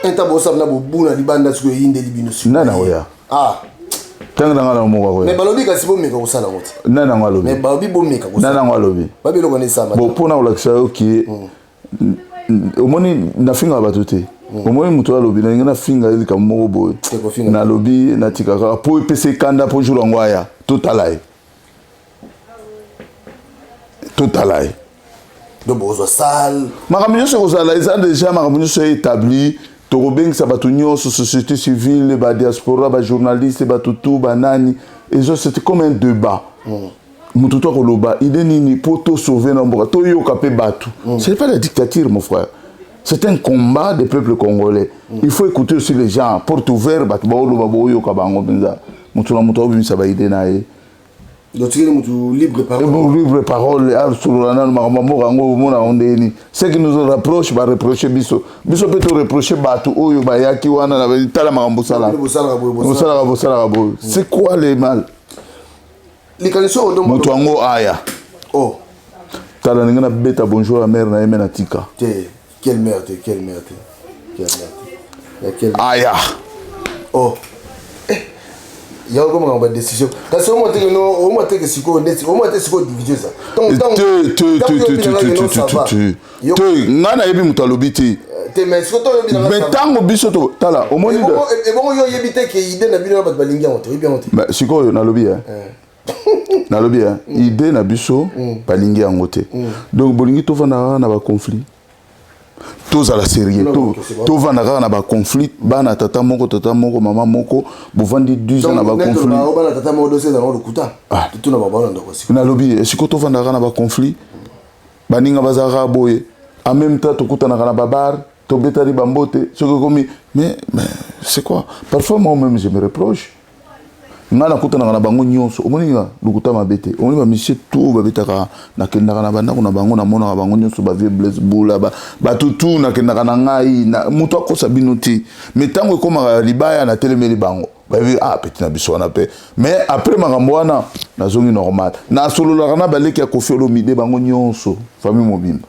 Un tabou ça na bobuna libanda sur yinde libino sur. Nana oya. Ah. Tanga na mo mais balobi ka sibo meka ko sala ngoti. Nana ngalobi. Mais balobi bo meka ko sala. Nana ngalobi. Babi lo konesa ma. Bon pour na olakisa ki omoni na finga batote. Omoni muto alobi na ngana finga ili ka moko boy. Na lobi na tikaka po pese kanda po jour ngwaya. Totalai. Totalai. Donc bozo sale. Makamyo se kozala ils déjà makamyo se établi. Torobeng sabatunyo société civile, ba diaspora, ba journaliste, ba tutu, ba nani. Et ça c'était comme un débat. Mututo koloba, il est nini pour te sauver n'importe quoi. Toyo kapé batu. C'est pas la dictature mon frère. C'est un combat des peuples congolais. Il faut écouter aussi les gens. Porte ouverte, batu ba oloba boyo kabango benza. Mutula muto bimisa ba ide na ye. Donc tu es libre parole. Libre parole, ce qui nous rapproche, va reprocher Bisso. Bisso peut te reprocher Batou, Oyo, Bayaki, Wana, Tala Marambosala. C'est quoi les mal? Les canissons au Moutouango Aya. Oh. Tala Ningana Beta, bonjour, la mère Naemena Tika. Quelle merde, quelle merde. Quelle merde. Aya. Oh. Il y a encore une décision. Parce que au moins que c'est quoi diviser ça. tozala sérieux tovandaka na baconflit bana tata moko mama moko bovandi 10 ans na baconflit nalobi esiko tovandaka na baconflit baninga bazalaka boye en même temps tokutanaka na babar tobetali bambote soki komi mais c'est quoi parfois moi-même je me reproche nga nakutanaka na bango nyonso omoninga lukuta mabe te omoni bamisie tu babetaka nakendaka na bandako na bango namonaka bango nyonso bavie blaise bula bato tu nakendaka na ngai moto akosa bino te mais ntango ekomaka libaya natelemeli bango babi peti na biso wana mpe mais après makambo wana nazongi normal nasololaka na baleki ya Koffi Olomide bango nyonso famille mobimba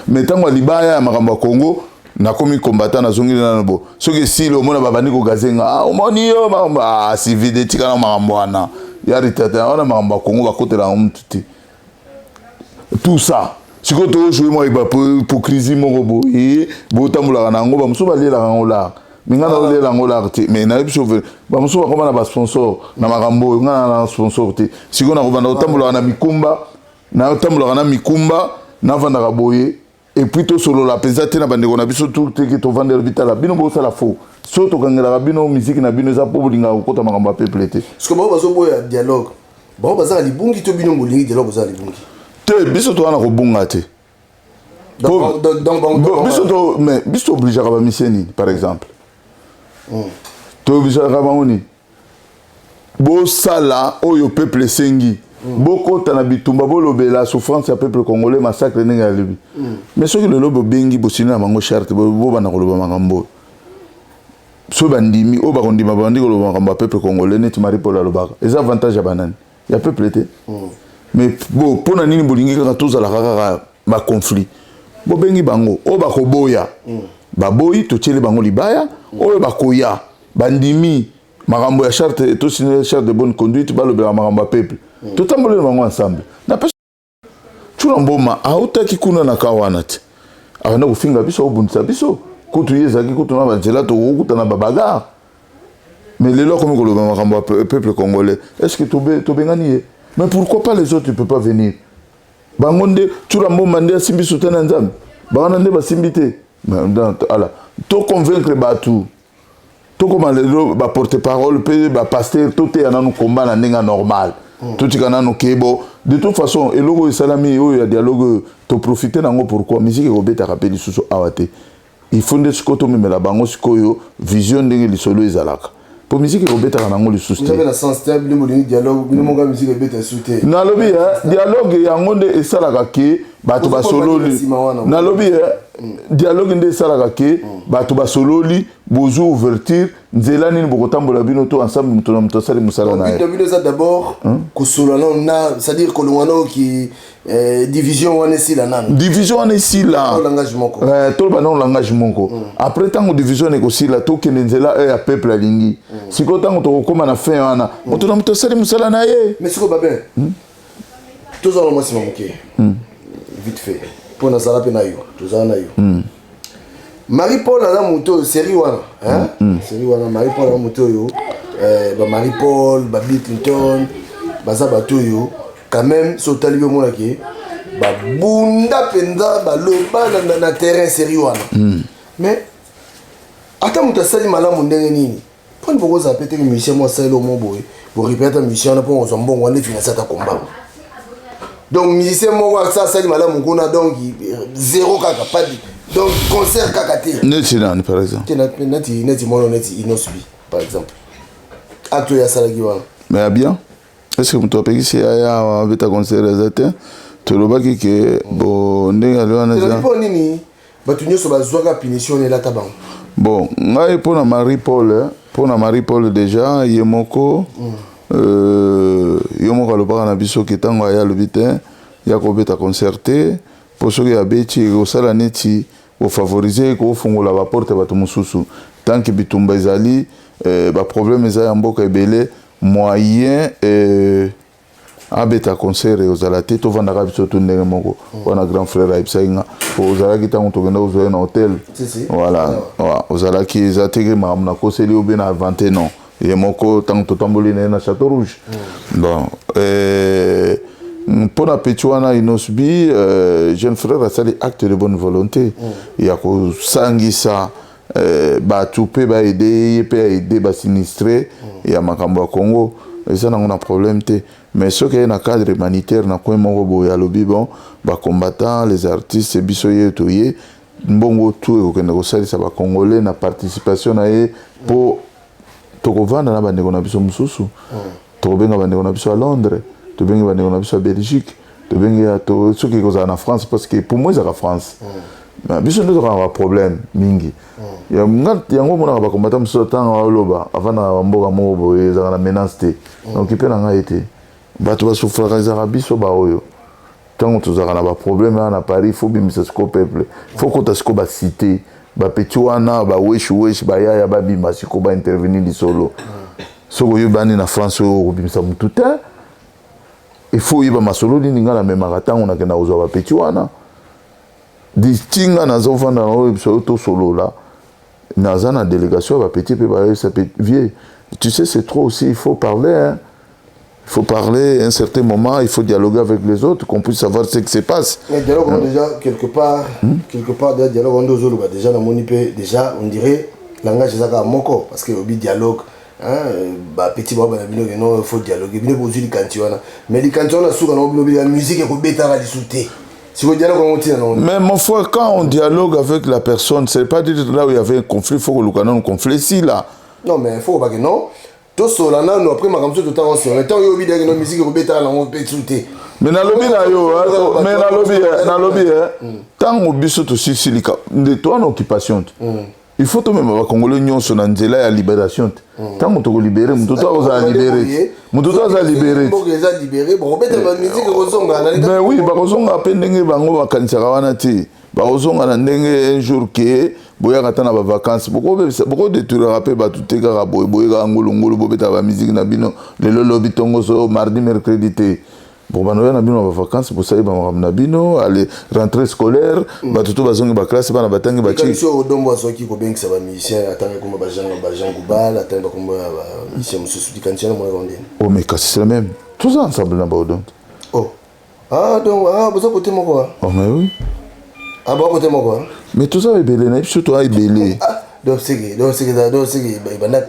mais ntango ya libaya ya makambo ya Congo nakomi combattant nazongeli nano bo soki esili omona babandi kogazenga omoni yo si vide tika na makambo wana ya ritata wana makambo ya Congo bakotela mutu te tout ça sikoyo tojoue mwa hypocrisie moko boye botambolaka na yango bamosusu balelaka yango laka minga naolela yango laka te mais nayebi so bamosusu bakoma na basponsor na makambo oyo nga na sponsor te sikoyo nakobanda kotambolaka na mikumba navandaka boye et puis to solo la pesate na bandeko na biso tout que to vendre bitala bino bo sala faux so to kangela bino musique na bino za po bolinga ko ta makambo peuple te parce que ba bazo boya dialogue ba baza libungi to bino bolingi dialogue za libungi te biso to wana ko bunga te donc biso to mais biso obligé ka ba miseni par exemple to obligé ka ba ngoni bo sala oyo peuple sengi bokota na bitumba bolobela souffrance ya peuple congolais massacre ndenge ya libi mais soki lelo bobengi bosini na bango charte bobana koloba makambo so bandimi o bakondima bandi koloba makambo ya peuple congolais neti Marie Paul alobaka eza avantage ya banani ya peuple te mais bo pona nini bolingi kaka tozala kaka ba conflit bobengi bango o bakoboya baboyi totiele bango libaya oyo bakoya bandimi makambo ya charte to signer charte de bonne conduite balobela makambo ya peuple totambolele bango ensemble na pesa tuna mboma autaki kuna na kawana te akanda kofinga biso obundisa biso kutu yezaki kutu na banzela tokuta na babagar mais lelo akomi koloba makambo ya peuple congolais est-ce que tobengani ye mais pourquoi pas les autres tu peux pas venir bango nde tuna mboma nde asimbi soutien na nzambe bango nde basimbi te ala to convaincre bato tokoma lelo ba porte-parole pe ba pasteur tote ya nanu combat na ndenge normal totika nanu kebo de toute façon eloko esalami oyo ya dialogue to profiter nango pourquoi musique ekobetaka pe lisusu awa te il faut nde sikoyo tomemela bango sikoyo vision ndenge lisolo ezalaka po musique ekobetaka nango lisusu te nalobi dialogue yango nde esalaka ke bato basololi nalobi dialogue nde esalaka ke bato basololi bozwi ouverture nzela nini bokotambola bino to ensemble moto na moto asali mosala na ye d'abord kosolana na c'est-à-dire kolongwana ki division wana esila nano division wana esila toloba na langage moko après ntango division ekosila tokende nzela ya peuple alingi sikoyo ntango tokokóma na fin wana moto na moto asali mosala na ye mais sikoyo babe tozala mwasi mamoke vite fait pour nazala pe na yo tozala na yo Marie Paul na moto série wana série wana Marie Paul na moto yo ba Marie Paul ba Bill Clinton baza bato yo quand même sotali be mona ke ba bunda penza ba loba na terrain série wana mais ata moto asali malamu ndenge nini pone boko za pété musicien moi selo mo boy bo répéter musicien na po on mbongo ande financer ta combat donc musicien moi ça sali malamu kuna donc zéro kaka pas donc concert kakate neti nani par exemple neti mono neti inosbi par exemple acte ya salaki wana mais bien est-ce que moto apekisi aya abeta concert ezate tolobaki ke bo ndenge aliwana za po nini bato nyonso bazwaka punition elata bango bon ngai mpona Marie Paul déjà ye moko alobaka na biso ke ntango aya alobi te ya kobeta concert te po soki abeti ekosala neti kofavorize kofungola baporte bato mosusu tanke bitumba ezali baproblème eza ya mboka ebele moyen abeta concert ozala te tovandaka biso to ndenge moko wana grand frère ayebisaki nga ozalaki ntango tokenda kozwa na hotel voilà ozalaki eza teke makambo nakoseli obe na 21 ans ye moko ntango totamboli na ye na Château Rouge bon Pour la Pétuana Inosbi, jeune frère a sali acte de bonne volonté. Il y a que Sangisa, Batoupé, aider, aider, sinistré, il y a Makambo Congo. Et ça, on a un problème. Mais ce qui est dans le cadre humanitaire, dans le lobby, bon, combattants, les artistes, bisoye, toye, bon, tout, ça va congolais, la participation pour vendre na bande na biso mususu. To benga bande na biso à Londres, to benga bande na biso à Belgique, to benga to ceux qui sont en France parce que pour moi c'est la France. Mais biso nous avons un problème mingi. Ya yango mona ba combattant mususu tant loba avant na mboka mobo ezaka na menace te. Donc il peut na ngaité. Bato ba souffrir za biso ba oyo. Tant que tozaka na ba problème na Paris, faut bimisa ko peuple. Faut qu'on tasko ba cité. Ba Pétuana, ba wesh ba yaya ba bima siko ba intervenir di solo. Soko yo bani na France o bimisa mututa. Il faut y ba masolo ni ngala memaka tango na kena ozo ba Pétuana. Di tinga na zo vanda o biso to solo là. Na za na délégation ba petit pe ba ça vieux. Tu sais c'est trop aussi, il faut parler hein. Il faut parler à un certain moment, il faut dialoguer avec les autres, qu'on puisse savoir ce qui se passe. Le dialogue, déjà, quelque part, le dialogue, on déjà, dans mon IP, déjà, on dirait, langage, c'est ça, moko, parce que le dialogue, petit bobo, il faut dialoguer, il faut dire mais les cantons, la musique, il faut bêta à discuter. Si vous dialogue, on tient, non. Mais mon frère, quand on dialogue avec la personne, c'est pas dire là où il y avait un conflit, il faut que le canon conflit ici, là. Non, mais il faut pas que non. Tout cela, nous après ma comme ça tout le temps aussi. On est temps yo bidé que nos musiques robeta là on peut sauter. Mais na lobby na yo, mais na lobby tant au biso to silika de toi en occupation. Il faut tout même ba congolais nyon so na nzela ya libération. Tant to libérer, muto to za libérer. Muto to za libérer. Bon les a libérer, bon robeta ba musique rozonga na. Mais oui, ba rozonga pe ndenge bango ba kanisa wana ti. Ba rozonga na ndenge un jour que boya katana ba vacances beaucoup de tour rappel ba tout ka boya ngolongolo bobeta ba musique na bino le lobby tongo so mardi mercredi té bon ba no na bino ba vacances pour ça ba na bino aller rentrée scolaire ba tout bazongi ba classe ba na batangi ba chi so dombo so ki ko bengi sa ba musicien atanga comme ba Jean Goubal atanga comme ba musicien mususu di kantiana mo rondé oh mais c'est le même tous ensemble na ba odon oh donc vous côté mo quoi oh mais oui ah bon côté mo quoi mais tout ça est belé na surtout ay belé donc c'est ba na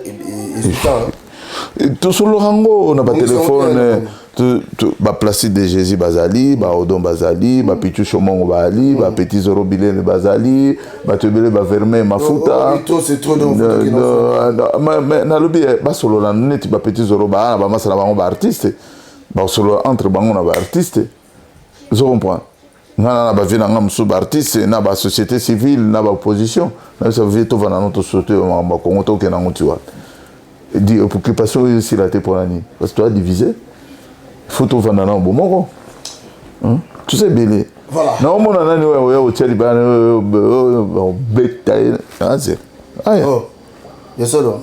tout sur le rango on a pas téléphone ba place de Jésus bazali ba odon bazali ba pichu chomongo bazali ba petit zoro bilele bazali ba tebele ba verme mafuta c'est trop donc mais na lobi ba solo la net ba petit zoro ba masala bango ba artiste ba solo entre bango na ba artiste je comprends na ba vie na ngam sous artiste na ba société civile na ba opposition na ça vie to vana notre société ma Congo to ke na ngotiwa dit occupation aussi la te pour l'année parce que toi divisé photo vana na bomoko tu sais belé voilà na o mona nani ouais o teli ba betaille c'est aya oh yesolo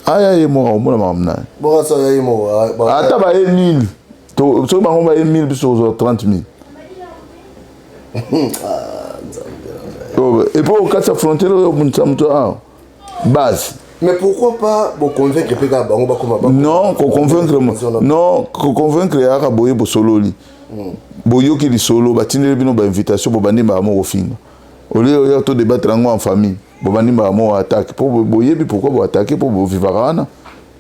aya ye mo o mona mamna bon ça ya mo ata ba 1000 to so bango ba 1000 biso 30000 et puis au cas de frontière base. Mais pourquoi pas convaincre non, convaincre ya boye bo solo li. Boyo ki li solo ba tinele bino ba invitation bo bandi ba mo ofinga. Au lieu ya to débattre en famille, bo bandi ba mo attaque pour boye bi pourquoi bo attaquer pour bo vivre kana.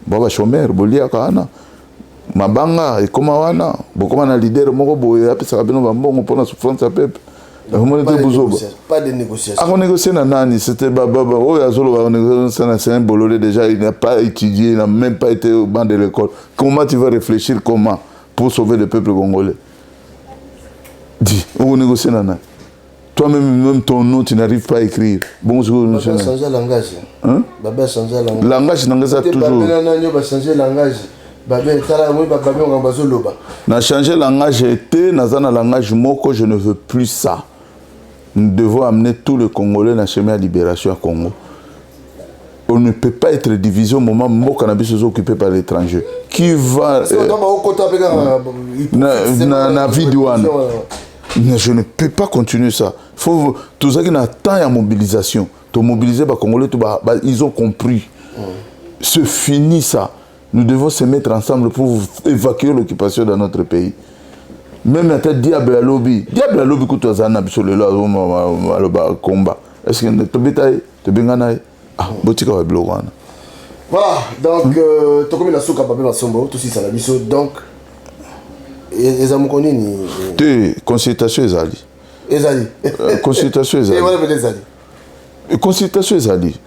Bo ba chômeur bo lia kana. Mabanga et comment wana bo comme na leader moko boye apesa bino ba mbongo pour la souffrance à peuple. Pas de négociation. On négocier na nani, c'était oh yazolo négocier c'est un bololé déjà, il n'a pas étudié, il n'a même pas été au banc de l'école. Comment tu vas réfléchir comment pour sauver le peuple congolais? Dis, on négocie na nani. Toi-même ton nom tu n'arrives pas à écrire. Bon je vais changer le langage. Hein? Baba changer le langage. Langage n'engage ça toujours. Baba va changer le langage. Na changer langage été, na zana langage moko, je ne veux plus ça. Nous devons amener tout le Congolais dans le chemin de libération à Congo. On ne peut pas être divisé au moment où cannabis est occupé par l'étranger. Qui va... na vidéo. Je ne peux pas continuer ça. Faut tout ça qui n'a tant à mobilisation. To mobiliser les Congolais, ils ont compris. C'est fini ça. nous devons se mettre ensemble pour évacuer l'occupation dans notre pays. Même à diable à lobby que tu as un sur le combat. Est-ce que tu es bien? Ah, botika wa blogana. Voilà, donc, tu comme la souka papé ma sombo, tout ça la biso, donc, les amis connus ni. Consultation ezali. Ezali. Consultation ezali. Et voilà peut-être ezali. Consultation ezali.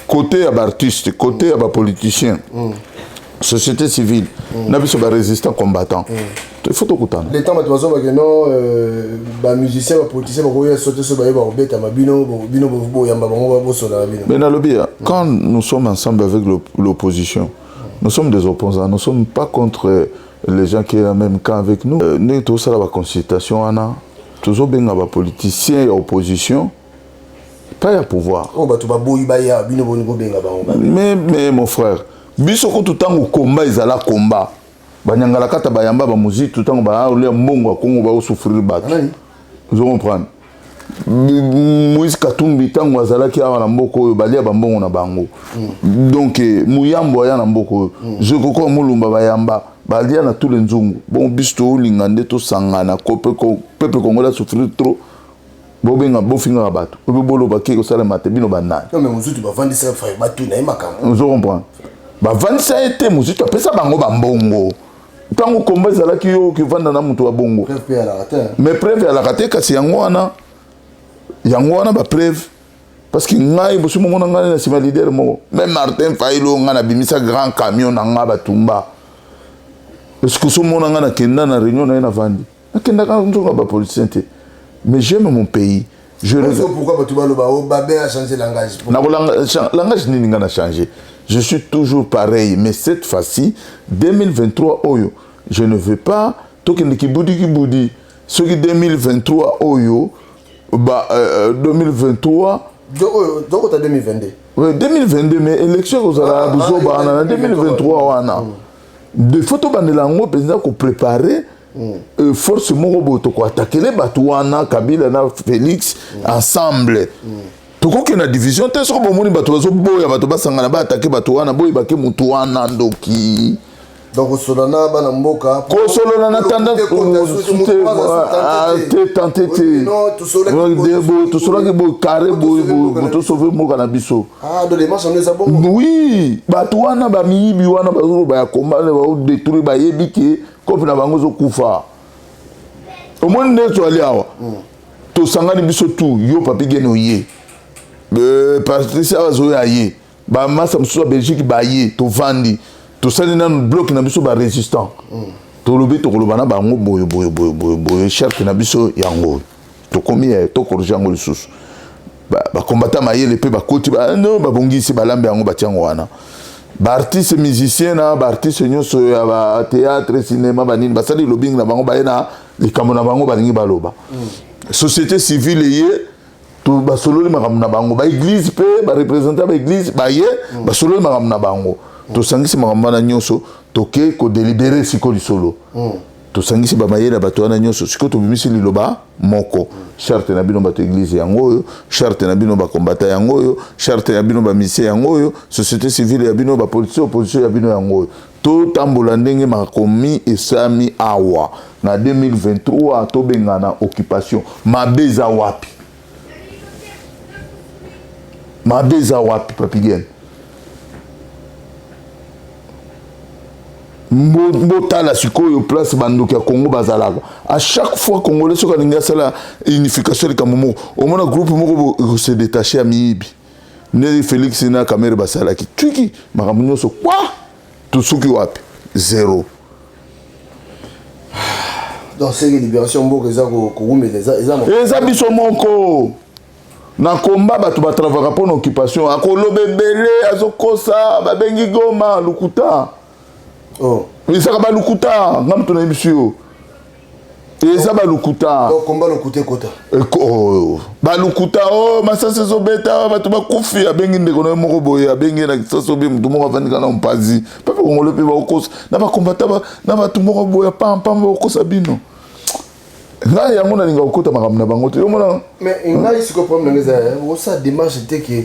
Côté à artiste, côté à politicien, société civile, n'a pas résistant combattant. Il faut tout écouter. Les temps maintenant que non, bah musicien, bah politicien, bah quoi sauter sur bah bête à ma bino yamba bon sur la bino. Mais dans le bien, quand nous sommes ensemble avec l'opposition, nous sommes des opposants, nous ne sommes pas contre les gens qui sont en même camp avec nous. Nous tous à la consultation, toujours bien à politicien et opposition. Pas à pouvoir. Oh bah tu vas boy bah ya bino bongo benga ba. Mais mon frère, bisoko tout temps au combat ils allaient combat. Banyangala kata bayamba ba musique tout temps ba ole mbongo kongo ba souffrir ba. Vous comprenez? Moïse Katumbi tango azalaki awa na mboko balia ba mbongo na bango. Donc muyambo ya na mboko. Je koko mulumba bayamba balia na tous les nzungu. Bon bisto lingande to sangana peuple congolais souffrir trop. Bobenga bofinga bato bolo baki ko sala matebino banana non mais muzutu ba vandisa fa bato na makambo vous comprenez ba vandisa été muzutu pesa bango ba mbongo tango komba zalaki yo ki vanda na mutu wa bongo mais preuve ya la raté kasi yango wana ba preuve parce que ngai bosu mo ngana na sima leader mo même Martin Fayilo ngana bimisa grand camion na ngaba tumba parce que so mo ngana kenda na réunion na vandi akenda ka nzonga ba politicien te. Mais j'aime mon pays. Pourquoi tu vas le bas Babé a changé le langage? Le langage n'a changé. Je suis toujours pareil. Mais cette fois-ci, 2023, Oyo, je ne veux pas. Token Kiboudi. Ce qui 2023, Oyo, 2023. Donc, tu as 2022. Oui, 2022, mais élection aux Arabes, 2023, de photos de langue, président, qu'on préparait. Force Moroboto ko attaquer les Batouana, Kabila na Félix ensemble. Tout quoi na division te so bo moni bato zo boya bato basanga na ba attaquer Batouana boy bake mutuana ndoki. Donc solana bana mboka ko solana na tanda te non tout cela que bo carré bo to sauver mo kana biso. Ah de les marches on les a bon. Oui, Batouana ba mibi wana ba zo ba combat ba détruire ba yebiki. Comme na bango zo kufa au moins ne to ali awa to sangani biso tout yo papi geno ye Patricia azo ya ye ba masa mso Belgique ba ye to vandi to sali na bloc na biso ba résistant to lobi to kolobana bango boyo cher na biso yango to komi to corriger yango lisusu ba combattant ma ye le pe ba koti ba no ba bongisi ba lambe yango ba tiango wana. Artiste musicien na artiste nyonso ya ba théâtre cinéma banini basali lobbying na bango bayena likambo na bango balingi baloba société civile ye to basololi makambo na bango ba église pe ba représenter ba église ba ye basololi makambo na bango to sangisi makambo na nyonso toke ko délibérer siko lisolo to sangisi ba mayela bato na nyonso siko to bimisi liloba moko charte na bino bato église yango yo charte na bino ba combattant yango yo charte na bino ba mission yango yo société civile ya bino ba police opposition ya bino yango yo to tambola ndenge makomi esami awa na 2023 to bengana occupation mabeza wapi papigene mbotala sikoyo place bandoki ya Congo bazalaka à chaque fois congolais soka linga sala unification de kamomo au moins groupe moko se détacher à mibi ne Félix na Kamere basala ki tuki makambo so quoi tout suki wapi zéro. Donc c'est libération moko eza ko eza biso moko na combat bato ba travailler pour l'occupation akolobebele azokosa babengi Goma Lukuta. Oh. Mais ça va lukuta, ngam to na bisio. Et ça va lukuta. Donc combat lukuta kota. Ba lukuta masa sezo beta ba to ba kufi abengi ndeko na moko boye abengi na saso bi mutu moko vandi kana mpazi. Papa kongole pe ba okosa na ba combattant na ba tu moko boye pam ba okosa bino. Ngai yango na linga okota makamna bango te. Yo mona mais ngai siko problème ngeza o sa démarche était que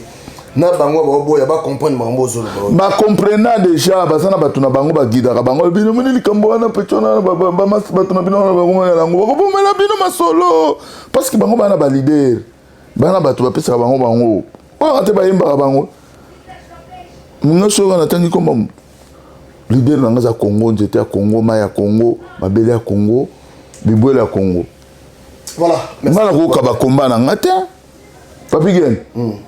na bango boya ba comprendre mambo zolo ba comprendre déjà basana batuna bango ba guidaka bango bino moni likambo wana petona ba mas batuna bino na bango ya lango ko bomela bino masolo parce que bango bana ba leader bana batu ba pesa bango wa te ba yimba bango munga so na tangi komba leader na ngaza Congo nzete ya Congo ma ya Congo mabele ya Congo bibwela ya Congo voilà ngala ko ka ba komba na ngata Papi Gen,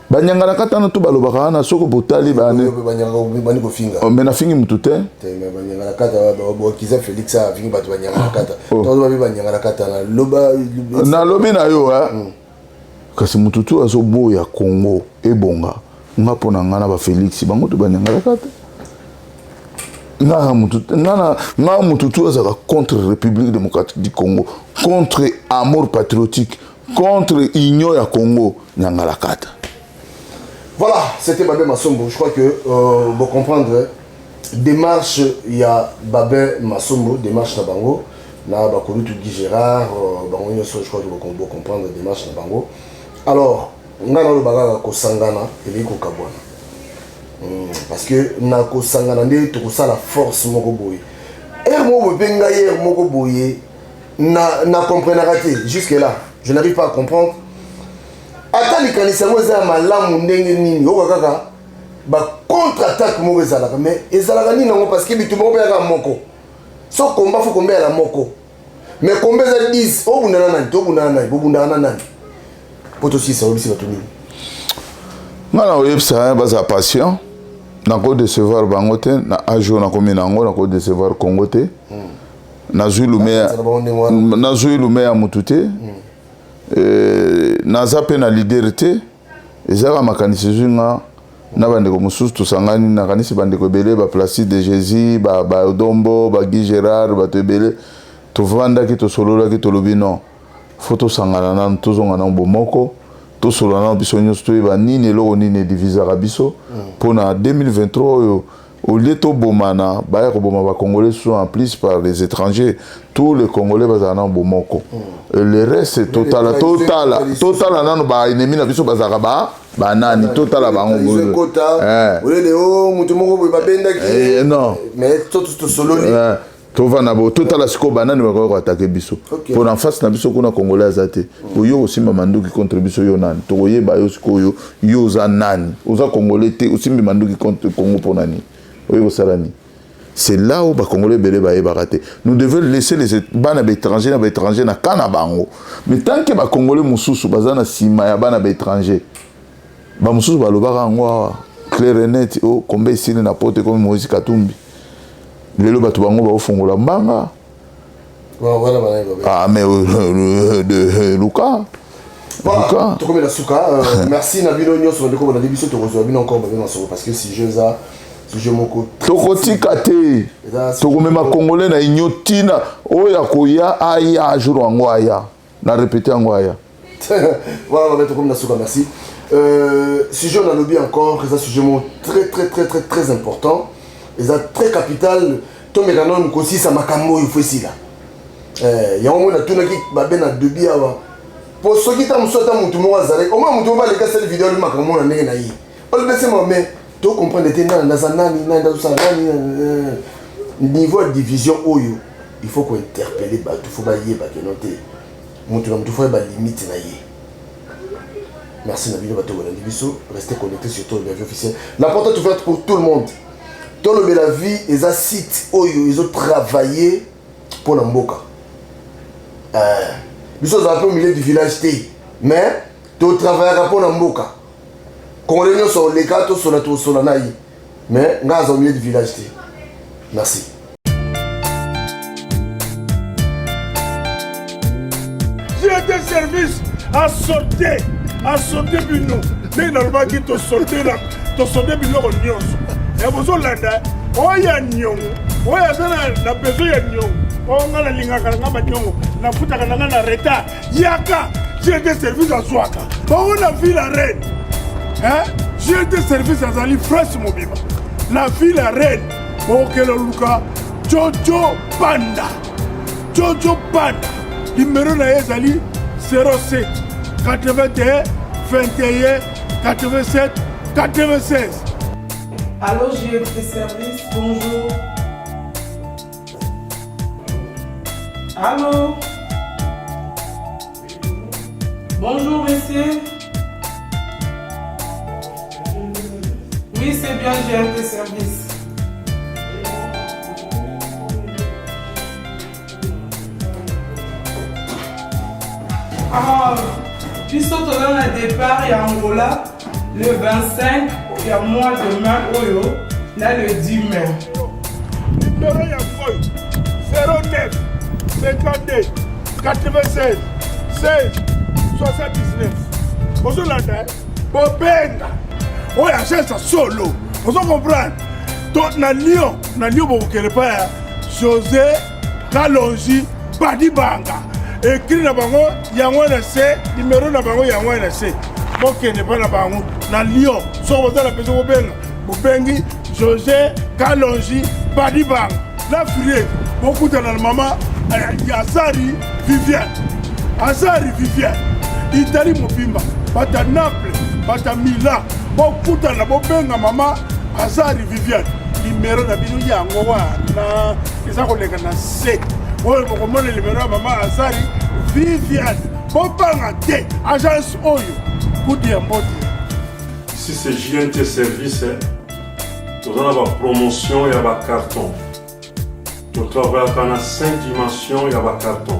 banyangala katana tu balobaka na soko botali bane. Banyangala bani ko finga. On mena fingi mutute. Te me banyangala kata bo kiza Felix a fingi batu banyangala kata. Todo babi banyangala kata na loba na lobi na yo kasi mututu azo boya Congo ebonga. Nga pona ngana ba Felix bango tu banyangala kata. Nga mututu azaka contre République démocratique du Congo, contre amour patriotique. Contre Union ya Congo, Nyangalakata. Voilà, c'était Babé Massombo. Je crois que vous comprendre, démarche, il y a Babé Massombo, démarche na Bango, na Bakolu Tudi Gérard, Bango, je crois que vous comprendre démarche na Bango. Alors, on a le bagage ko sangana et ko kabwana. Parce que na ko sangana ndé to ça la force moko boye. Mo benga hier moko boye na comprendre raté jusque là. Je n'arrive pas à comprendre. Attends, les canissants, ils ont malamu ndenge nini. Yo kaka ba contre-attaque mo ezalaka mais ezalaka nini non parce que bitu mo peka moko. So combat faut combat la moko. Mais combat za 10, o bundana nani, to bundana nani, bo bundana nani. Poto si ça obisi batuni. Ngana oyebsa baza patient. Na ko décevoir bangote na ajo na komi nango na ko décevoir Congote. Na Zulumea na Zulumea mutute. Naza pe na leaderité ezaka makanisi zunga na bandeko mususu tosangani na kanisi bandeko belé ba Placide de Jésus ba Dombo ba Guy Gérard ba tebele tovanda ki to solola ki to lobino photo sangana na tozonga na bomoko to solola na biso nyonso to ba nini loko nini divisera biso pona 2023 oyo au lieu de bomana ba ko boma ba congolais sont en plus par les étrangers tous les congolais bazana bomoko et le reste c'est total nanu ba ennemi na biso bazaka ba nani total ba ngo kota ole leo mutu moko ba benda ki non mais tout solo ni to va na bo total siko banani ba ko attaquer biso pour en face na biso kuna congolais azate oyo osimba manduki contre biso yo nani to koyeba yo siko yo za nani oza congolais te osimba manduki contre Congo pour nani. Oui, c'est là où les Congolais sont baratés. Nous devons laisser les étrangers na Kanabango. Mais tant que les Congolais sont bazana sima ya bana étrangers, ba mususu ba lobaka ngwa clair et net o kombe ici na porte comme Moïse Katumbi. Lelo batu bango ba ofongola mbanga. Ah mais de Luka. Voilà, tu connais la souka. Merci Nabilo Nyoso de ko na débiso to rezo bino encore parce que si je za je moko tokotika te tokomema congolais na inyotina oya koya aya jour wango aya na répéter wango aya voilà on va comme na souka merci sujet on a lobby encore c'est un sujet très important et ça très capital to mekano mkosi sa makambo il faut ici là ya on a tuna ki babe na debi awa pour ceux qui ta musota mutu mo azare au moins mutu ba le ka cette vidéo le makambo na ndenge na yi on le laisse moi mais tu comprends les niveau de division oyo il faut qu'on interpelle il faut bailler que noter il faut ba limite na yé merci Nabilo bato na diviso restez connectés sur Tolo Bela Vie officiel la porte est ouverte pour tout le monde Tolo Bela Vie et un site oyo ils ont travaillé pour la mboka ils sont un peu au milieu du village T mais tu travailles pour la mboka quand les gens sont les gâteaux sur la naïe, mais nous sommes au milieu du village. Merci. J'ai des services à sauter bino. Mais normalement qui te sauter là, te sauter bino au nyons. Et vous en l'anda, oh ya nyons, oh ya na besoin ya nyons, oh on a la linga kalanga nyons, na futa kalanga na reta, yaka. J'ai des services à Zouaka. On a vu la reine. Hein? J'ai des services à Zali Fresh Mobiba. La ville à reine. Okelo Luka. Jojo Panda. Numéro na Zali 07 81 21 87 96. Allô, JFT Service, bonjour. Allô? Bonjour, monsieur. Oui, c'est bien GFT Service. Ah, puis surtout dans le départ, il y a Angola, le 25, il y a mois de mai, Oyo, là le 10 mai. Numéro Yangoy, 09 52 96 16 79. Bozolanda, Bobenga. Oui, achète ça solo. Vous comprenez? Donc, na Lyon, vous ne pas José Kalonji Badibanga. Écrit na bango, yango na C, numéro na bango yango na C. Bon, qui n'est pas na bango, na Lyon. So, vous avez la personne Bobengi, José Kalonji Badibanga. La fille, beaucoup de la maman, Azari Viviane. Azari Viviane. Italie Mobimba, Bata Naples, Bata Milan. Beaucoup de la Bobenga maman, Azari Viviane. Numéro na bino yango wana. Ils ont collègue na C. Oui, vous comprenez le numéro de maman Azari Viviane. Bobanga T, agence Oyo. Koudi Ambote. Ici c'est JNT Service. Nous avons la promotion et la carton. Nous travaillons dans 5 dimensions et la carton.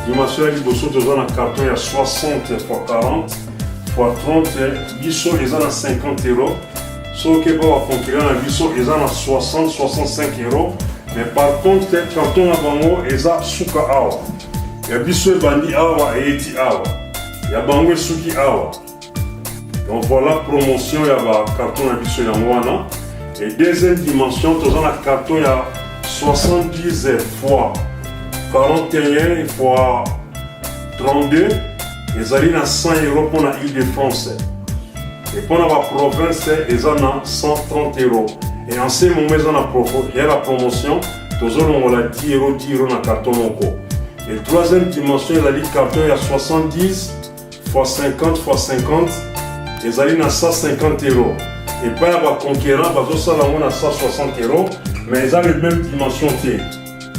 Dimension de l'Ibosso, nous avons un carton, il y a 60 x 40 x 30. Bisso, ils ont 50 €. Sauf que pour la concurrence, Bisso, ils ont 60-65 €. Mais par contre, le carton à Bango, ils ont Souka Awa. Il y a Bisso, Bandi Awa et Eti Awa. Il y a Bango et Souki Awa. Donc voilà, promotion, il y a un carton à Bisso Yangwana. Et deuxième dimension, nous avons un carton, il y a 70 x 41 x 32, ils ont 100 € pour l'Île-de-France. Et pour la province, ils ont 130 €. Et en ce moment, il y a la promotion, ils ont 10 € dans le carton. Et troisième dimension, il y a le carton, il y a 70 x 50 x 50, ils ont 150 €. Et pas les concurrents, ils ont 160 €, mais ils ont les mêmes dimensions.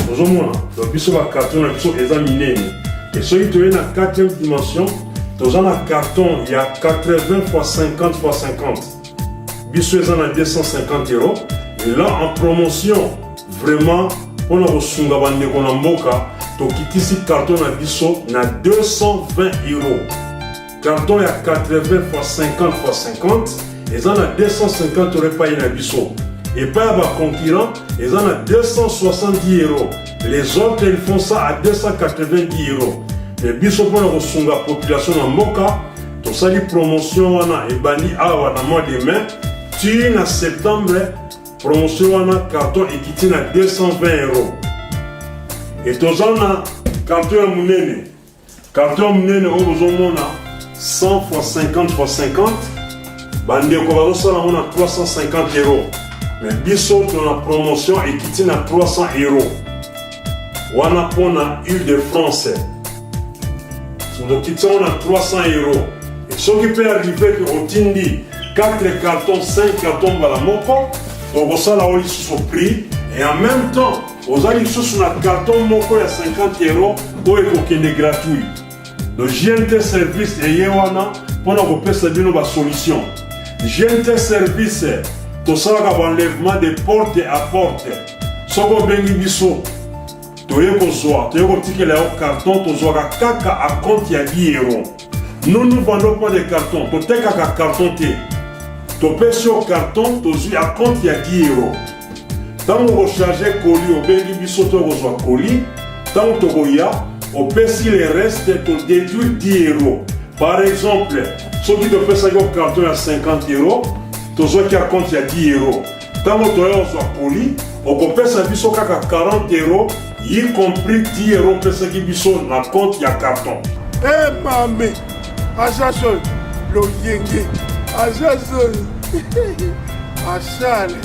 Nous avons un carton qui est examiné. Et celui qui est dans la 4e dimension, nous avons un carton, il y a 80 x 50 x 50. Bissou est à 250 €. Et là, en promotion, vraiment, pour nous Sungabande Konamboka, tu quittes ici carton à Bissou, il y a 220 €. Carton, il y a 80 x 50 x 50. Ils en ont 250 € payés à Bissou. Et pas à concurrent, ils en ont 270 €. Les autres, ils font ça à 290 €. Les Bissou pour la population en Moka, tout ça, les promotions, et bani awa dans le mois de mai, tu en septembre, promotion, carton et qui tient à 220 €. Et tout ça, carton à Mounene. Carton à Mounene, on a 100 x 50 x 50. Bande Kovarosa, on a 350 €. Mais Bissau, on a promotion et qui tient à 300 €. On a pour la Île-de-France. Donc, on a 300 €. Et ce qui peut arriver au Tindi, 4 cartons, 5 cartons, voilà, mon corps, on va ça là où ils sont pris. Et en même temps, aux amis, sur un carton, mon corps, il y a 50 € pour qu'il est gratuit. Le GNT Service et Yewana, pour nous faire une solution. GNT Service, tout ça, l'enlèvement de porte à porte. Ce qu'on a béni biso, tu es que les cartons, tu as kaka à compte, il y a 10 €. Nous ne vendons pas de cartons, tu as un carton. Tu payes sur carton, tu as un compte, il y a 10 €. Tant que vous rechargez colis, au béni biso, tu as colis. Tant que tu as, on paye si les restes, tu déduis 10 €. Par exemple, ceux qui te paient un carton à 50 €, tu as un compte, il y a 10 €. Tant que tu as un colis, on peut payer à 40 €, y compris 10 € pour ceux qui sont dans le compte, il y a carton. Eh mamé, Achasol, le yenge, Achasol, Achale.